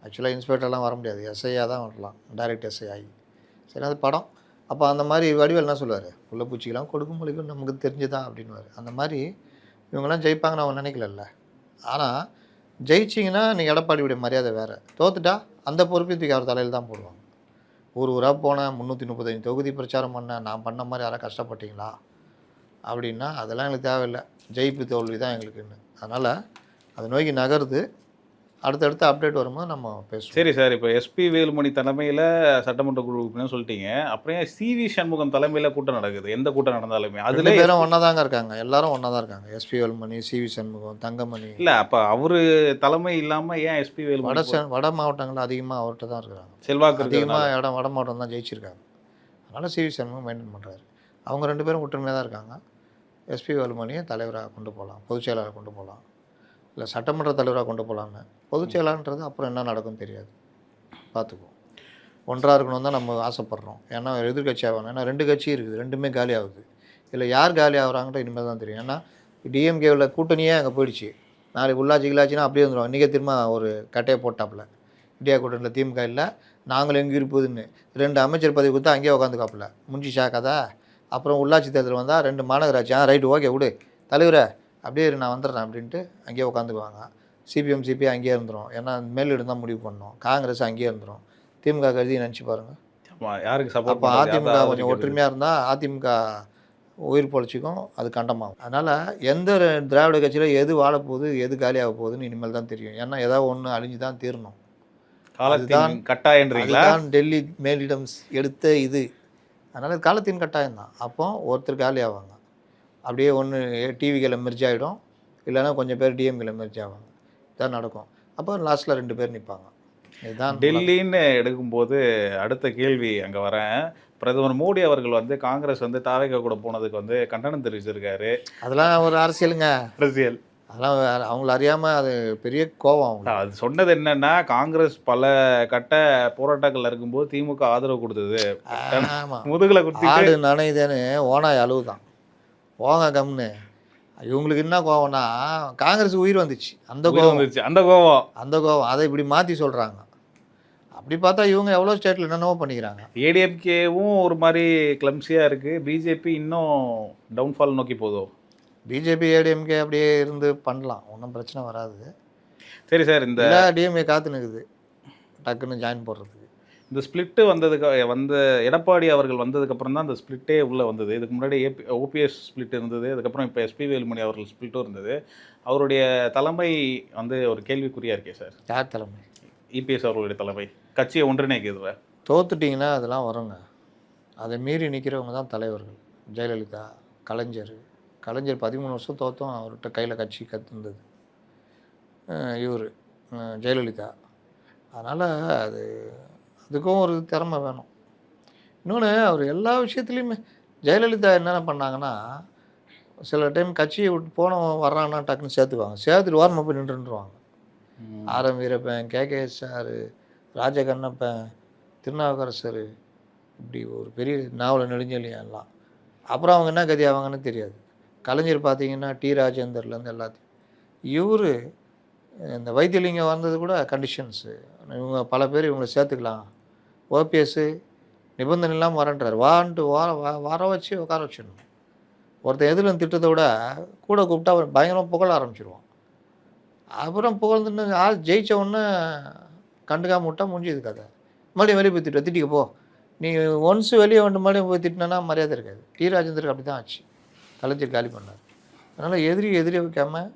ஆக்சுவலாக இன்ஸ்பெக்டர்லாம் வர முடியாது, எஸ்ஐயாக தான் வரலாம், டைரக்ட் எஸ்ஐ ஆகி. சரி, அது படம். அப்போ அந்த மாதிரி வடிவேல் என்ன சொல்லுவார், புள்ள பூச்சிக்கலாம் கொடுக்கும் மொழிக்கும் நமக்கு தெரிஞ்சுதான் அப்படின்வார். அந்த மாதிரி இவங்கெல்லாம் ஜெயிப்பாங்கன்னு அவன் நினைக்கலல்ல. ஆனால் ஜெயிச்சிங்கன்னா நீங்கள் எடப்பாடியுடைய மரியாதை வேறு, தோத்துட்டா அந்த பொறுப்பையும் தூக்கி அவர் தலையில் தான் போடுவாங்க. ஊராக போனேன், 335 தொகுதி பிரச்சாரம் பண்ணேன், நான் பண்ண மாதிரி யாராவது கஷ்டப்பட்டீங்களா அப்படின்னா அதெல்லாம் எங்களுக்கு தேவையில்லை, ஜெயிப்பு தோல்வி தான் எங்களுக்குன்னு. அதனால் அது நோக்கி நகருது. அடுத்தடுத்து அப்டேட் வரும்போது நம்ம பேசுவோம். சரி சார், இப்போ எஸ்பி வேலுமணி தலைமையில் சட்டமன்ற குழு உறுப்பினர் சொல்லிட்டீங்க, அப்புறம் சிவி சண்முகம் தலைமையில் கூட்டம் நடக்குது. எந்த கூட்டம் நடந்தாலுமே அதில் பேரும் ஒன்றா தாங்க இருக்காங்க, எல்லாரும் ஒன்றா தான் இருக்காங்க. S P Velumani, C V Shanmugam, Thangamani. இல்லை, அப்போ அவர் தலைமை இல்லாமல் ஏன் எஸ்பி வேலுமணி? வட மாவட்டங்கள் அதிகமாக அவர்கிட்ட தான் இருக்கிறாங்க, செல்வாக்கு அதிகமாக வட மாவட்டம் தான் ஜெயிச்சிருக்காங்க. அதனால் சிவி சண்முகம் மெயின்டைன் பண்ணுறாரு. அவங்க 2 பேரும் ஒற்றுமையாக தான் இருக்காங்க. எஸ்பி வேலுமணியை தலைவராக கொண்டு போகலாம், பொதுச் செயலாளராக கொண்டு போகலாம், இல்லை சட்டமன்ற தலைவராக கொண்டு போகலான்னு. பொதுச் செயலாளர்ன்றது அப்புறம் என்ன நடக்கும்னு தெரியாது, பார்த்துக்குவோம். ஒன்றாக இருக்கணும் தான் நம்ம ஆசைப்பட்றோம். ஏன்னா எதிர்கட்சி ஆகணும். ஏன்னா 2 கட்சி இருக்குது, 2மே காலி ஆகுது. இதில் யார் காலி ஆகுறாங்கன்ற இனிமேல் தான் தெரியும். ஏன்னா டிஎம்கேவில் கூட்டணியே அங்கே போயிடுச்சு. நாளைக்கு உள்ளாட்சி கிளாச்சின்னா அப்படியே வந்துடுவாங்க. இன்றைக்கே திரும்ப ஒரு கட்டையை போட்டாப்புல, இந்தியா கூட்டணியில் திமுக இல்லை, நாங்களும் எங்கே இருப்பதுன்னு 2 அமைச்சர் பதவி கொடுத்தா அங்கேயே உட்காந்துக்காப்புல. முடிஞ்சிச்சா கதை? அப்புறம் உள்ளாட்சி தேர்தல் வந்தால் 2 மாநகராட்சி, ரைட்டு ஓகே விடு தலைவரை, அப்படியே நான் வந்துடுறேன் அப்படின்ட்டு அங்கேயே உட்காந்துக்குவாங்க. சிபிஎம் சிபி அங்கேயே இருந்துடும். ஏன்னா மேலிடம் தான் முடிவு பண்ணணும். காங்கிரஸ் அங்கேயே இருந்துடும். திமுக கருதி நினச்சி பாருங்கள். யாருக்கு சப்போர்ட்? அப்போ அதிமுக கொஞ்சம் ஒற்றுமையாக இருந்தால் அதிமுக உயிர் பொழைச்சிக்கும், அது கண்டமாகும். அதனால் எந்த திராவிட கட்சியில் எது வாழப்போகுது எது காலியாக போகுதுன்னு இனிமேல் தான் தெரியும். ஏன்னா ஏதாவது ஒன்று அழிஞ்சு தான் தீரணும். காலத்தின் கட்டாயன்றீங்களா? அதுதான் டெல்லி மேலிடம் எடுத்த இது. அதனால் காலத்தின் கட்டாயம் தான். அப்போ ஒருத்தர் காலி ஆவாங்க. அப்படியே ஒன்று டிவிக்கில் மெர்ஜ் ஆகிடும், இல்லைன்னா கொஞ்சம் பேர் டிஎம்கில் மெர்ஜ் ஆவாங்க. இதான் நடக்கும். அப்போ லாஸ்ட்டில் 2 பேர் நிற்பாங்க. இதுதான் டெல்லின்னு எடுக்கும்போது அடுத்த கேள்வி அங்கே வரேன். பிரதமர் மோடி அவர்கள் வந்து காங்கிரஸ் வந்து தாவேகா கூட போனதுக்கு வந்து கண்டனம் தெரிவிச்சிருக்காரு. அதெல்லாம் ஒரு அரசியலுங்க. அரசியல் அதெல்லாம் அவங்கள அறியாமல் அது பெரிய கோபம் அவங்க. அது சொன்னது என்னன்னா, காங்கிரஸ் பல கட்ட போராட்டங்கள் இருக்கும்போது திமுக ஆதரவு கொடுத்தது. ஆமாம், முதுகுல குத்தி ஆடு நனையுதுன்னு ஓனாய் அழுவுதான். போங்க கம்னு. இவங்களுக்கு என்ன கோவம்னா காங்கிரஸ் உயிர் வந்துச்சு, அந்த கோவம் வந்துச்சு. அந்த கோவம் அதை இப்படி மாற்றி சொல்கிறாங்க. அப்படி பார்த்தா இவங்க எவ்வளோ ஸ்டேட்டில் என்னென்னவோ பண்ணிக்கிறாங்க. ஏடிஎம்கேவும் ஒரு மாதிரி கிளம்சியாக இருக்குது. பிஜேபி இன்னும் டவுன்ஃபால் நோக்கி போதும். பிஜேபி ஏடிஎம்கே அப்படியே இருந்து பண்ணலாம், ஒன்றும் பிரச்சனை வராது. சரி சார், இந்த டிஎம்கே காத்து நிற்குது டக்குன்னு ஜாயின் போடுறதுக்கு. இந்த ஸ்பிளிட்டு எடப்பாடி அவர்கள் வந்ததுக்கப்புறம் தான் அந்த ஸ்பிளிட்டே உள்ளே வந்தது. இதுக்கு முன்னாடி ஓபிஎஸ் ஸ்பிளிட் இருந்தது, அதுக்கப்புறம் இப்போ எஸ்பி வேலுமணி அவர்கள் ஸ்பிளிட்டும் இருந்தது. அவருடைய தலைமை வந்து ஒரு கேள்விக்குறியாக இருக்கே சார். யார் தலைமை? இபிஎஸ் அவர்களுடைய தலைமை கட்சியை ஒன்றிணைக்குதுல. தோத்துட்டிங்கன்னா அதெல்லாம் வருங்க. அதை மீறி நிற்கிறவங்க தான் தலைவர்கள். ஜெயலலிதா, கலைஞர் 13 வருஷம் தோற்றோம், அவர்கிட்ட கையில் கட்சி கற்றுந்தது இவர் ஜெயலலிதா. அதனால் அதுக்கும் ஒரு திறமை வேணும். இன்னொன்று, அவர் எல்லா விஷயத்துலையுமே ஜெயலலிதா என்னென்ன பண்ணாங்கன்னா, சில டைம் கட்சியை விட்டு போனவன் வர்றான்னா டக்குன்னு சேர்த்துட்டு ஓரமாக போய் நின்றுருவாங்க. ஆர்.எம். வீரப்பன், KKS, ராஜகண்ணப்பன், திருநாவுக்கரசர், இப்படி ஒரு பெரிய நாவல நெடுஞ்செழியன் எல்லாம். அப்புறம் அவங்க என்ன கதி ஆவாங்கன்னு தெரியாது. கலைஞர் பார்த்தீங்கன்னா டி ராஜேந்தர்லேருந்து எல்லாத்தையும். இவர் இந்த வைத்தியலிங்கம் வந்தது கூட கண்டிஷன்ஸு. இவங்க பல பேர் இவங்களை சேர்த்துக்கலாம். ஓபிஎஸ் நிபந்தனை இல்லாமல் வரன்றார். வர வச்சு உட்கார வச்சிடணும். ஒருத்தன் எதிரில் திட்டத்தை விட கூட கூப்பிட்டா அவர் பயங்கரமாக புகழ ஆரம்பிச்சிடுவான். அப்புறம் புகழ்ந்துன்னு ஜெயிச்ச உடனே கண்டுக்காம விட்டா முடிஞ்சது கதை. மறுபடியும் வெளியே போய் திட்டிக்க போ. நீ ஒன்ஸ் வெளியே வந்து மறுபடியும் போய் திட்டினா மரியாதை இருக்காது. டி ராஜேந்தருக்கு அப்படி தான் ஆச்சு. கலைஞர் காலி பண்ணார். அதனால் எதிரியை வைக்காமல்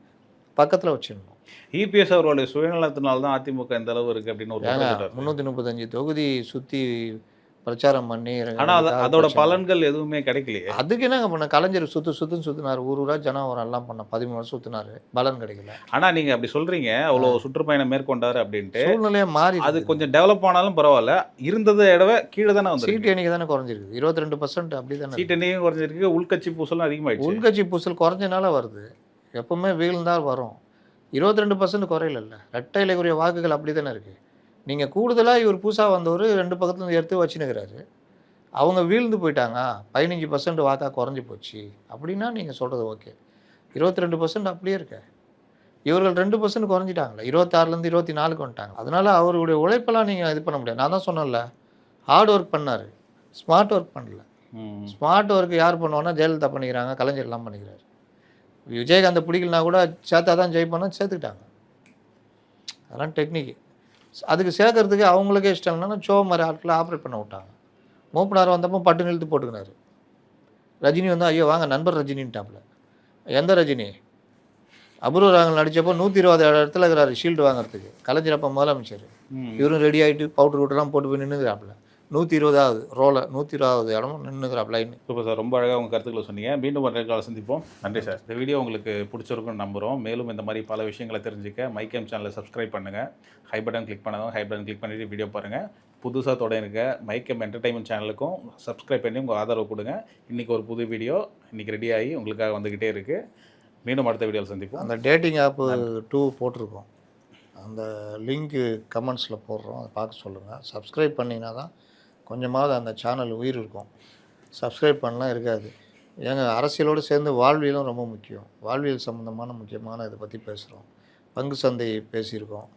பக்கத்தில் வச்சிடணும். இபிஎஸ் அவர்களுடைய சுயநலத்தினால தான் அதிமுக இந்த அளவு இருக்குது அப்படின்னு ஒரு 335 தொகுதி சுற்றி பிரச்சாரம் பண்ணி. ஆனால் அதோட பலன்கள் எதுவுமே கிடைக்கலையே. அதுக்கு என்னங்க பண்ண? கலைஞர் சுற்றினார், ஊரா ஜனம் எல்லாம் பண்ண 13 வருஷம் சுற்றினார், பலன் கிடைக்கல. ஆனால் நீங்கள் அப்படி சொல்கிறீங்க, அவ்வளோ சுற்றுப்பயணம் மேற்கொண்டார் அப்படின்ட்டு. சூழ்நிலையே மாறி அது கொஞ்சம் டெவலப் ஆனாலும் பரவாயில்ல. இருந்ததை இடவை கீழே தானே வந்து சீட் எண்ணிக்கை தானே குறைஞ்சிருக்கு. 22% அப்படி தானே சீட் எண்ணிக்கையும் குறைஞ்சிருக்கு. உள்கட்சி பூசலும் அதிகமாகிடுச்சு. உள்கட்சி பூசல் குறைஞ்சனால வருது. எப்பவுமே வீழ்ந்தால் வரும். 22% குறையில. ரெட்டை இலைக்குரிய வாக்குகள் அப்படி தானே இருக்குது. நீங்கள் கூடுதலாக இவர் புதுசாக வந்தவர் 2 பக்கத்துலேருந்து எடுத்து வச்சுன்னுக்கிறாரு. அவங்க வீழ்ந்து போயிட்டாங்க, 15% வாக்காக குறைஞ்சி போச்சு அப்படின்னா நீங்கள் சொல்கிறது ஓகே. 22% அப்படியே இருக்க. இவர்கள் 2% குறைஞ்சிட்டாங்களே, 26லேருந்து 24க்கு வந்துட்டாங்க. அதனால் அவருடைய உழைப்பெல்லாம் நீங்கள் இது பண்ண முடியாது. நான் தான் சொன்னேன்ல, ஹார்ட் ஒர்க் பண்ணார், ஸ்மார்ட் ஒர்க் பண்ணல. ஸ்மார்ட் ஒர்க் யார் பண்ணுவான்னா ஜெயலலிதா பண்ணிக்கிறாங்க, கலைஞர்லாம் பண்ணிக்கிறாரு. விஜயகாந்த் பிடிக்கலனா கூட சேர்த்தா தான் ஜெயிப்பானு சேர்த்துக்கிட்டாங்க. அதெல்லாம் டெக்னிக்கு. அதுக்கு சேர்க்கறதுக்கு அவங்களுக்கே இஷ்டம் இல்லைன்னா ஷோ மாதிரி ஆட்களை ஆப்ரேட் பண்ண விட்டாங்க. மூப்பனார் வந்தப்போ பட்டு நிறுத்து போட்டுக்கினார். ரஜினி வந்து ஐயோ வாங்க நண்பர் ரஜினின்ட்டாப்புல. எந்த ரஜினி? அபூர்வ ராகங்கள் நடித்தப்போ 120 இடத்துல இருக்கிறாரு ஷீல்டு வாங்குறதுக்கு. கலைஞர் அப்போ முதலமைச்சர். இவரும் ரெடி ஆகிட்டு பவுடர் விட்டுலாம் போட்டு போய் நின்றுக்கிறாப்புல. 120வது ரோலை 120வது இடமும் நின்றுக்கிறாப்புல லைன். சூப்பர் சார், ரொம்ப அழகாக உங்கள் கருத்துக்களை சொன்னீங்க. மீண்டும் ஒரு நேரத்தில் சந்திப்போம். நன்றி சார். இந்த வீடியோ உங்களுக்கு பிடிச்சிருக்குன்னு நம்புகிறோம். மேலும் இந்த மாதிரி பல விஷயங்களை தெரிஞ்சுக்க மைக்கேம் சேனலை சப்ஸ்கிரைப் பண்ணுங்கள். ஹை பட்டன் கிளிக் பண்ணாதான் ஹை பட்டன் கிளிக் பண்ணிவிட்டு வீடியோ பாருங்கள். புதுசாக தொடங்க மைக்கேம் என்டர்டைன்மெண்ட் சேனலுக்கும் சப்ஸ்கிரைப் பண்ணி உங்கள் ஆதரவு கொடுங்க. இன்றைக்கி ஒரு புது வீடியோ இன்றைக்கி ரெடி ஆகி உங்களுக்காக வந்துக்கிட்டே இருக்குது. மீண்டும் அடுத்த வீடியோவில் சந்திப்போம். அந்த டேட்டிங் ஆப்பு 2 போட்டிருக்கோம். அந்த லிங்க்கு கமெண்ட்ஸில் போடுறோம், அதை பார்க்க சொல்லுங்கள். சப்ஸ்கிரைப் பண்ணிங்கன்னா தான் கொஞ்சமாவது அந்த சேனல் உயிர் இருக்கும். சப்ஸ்கிரைப் பண்ணலாம் இருக்காது. எங்கள் அரசியலோடு சேர்ந்து வாழ்வியலும் ரொம்ப முக்கியம். வாழ்வியல் சம்மந்தமான முக்கியமான இதை பற்றி பேசுகிறோம். பங்கு சந்தை பேசியிருக்கோம்.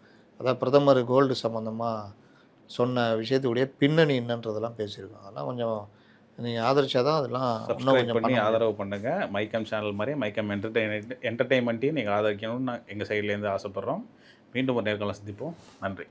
அதான் பிரதமர் கோல்டு சம்மந்தமாக சொன்ன விஷயத்துடைய பின்னணி என்னன்றதெல்லாம் பேசியிருக்கோம். அதெல்லாம் கொஞ்சம் நீங்கள் ஆதரிச்சா தான் அதெல்லாம் இன்னும் கொஞ்சம் பண்ணி ஆதரவு பண்ணுங்கள். மைக்கம் சேனல் மாதிரி மைக்கம் என்டர்டெயின்மெண்ட்டையும் நீங்கள் ஆதரிக்கணும்னு எங்கள் சைட்லேருந்து ஆசைப்பட்றோம். மீண்டும் ஒரு நேர்காணல் சந்திப்போம். நன்றி.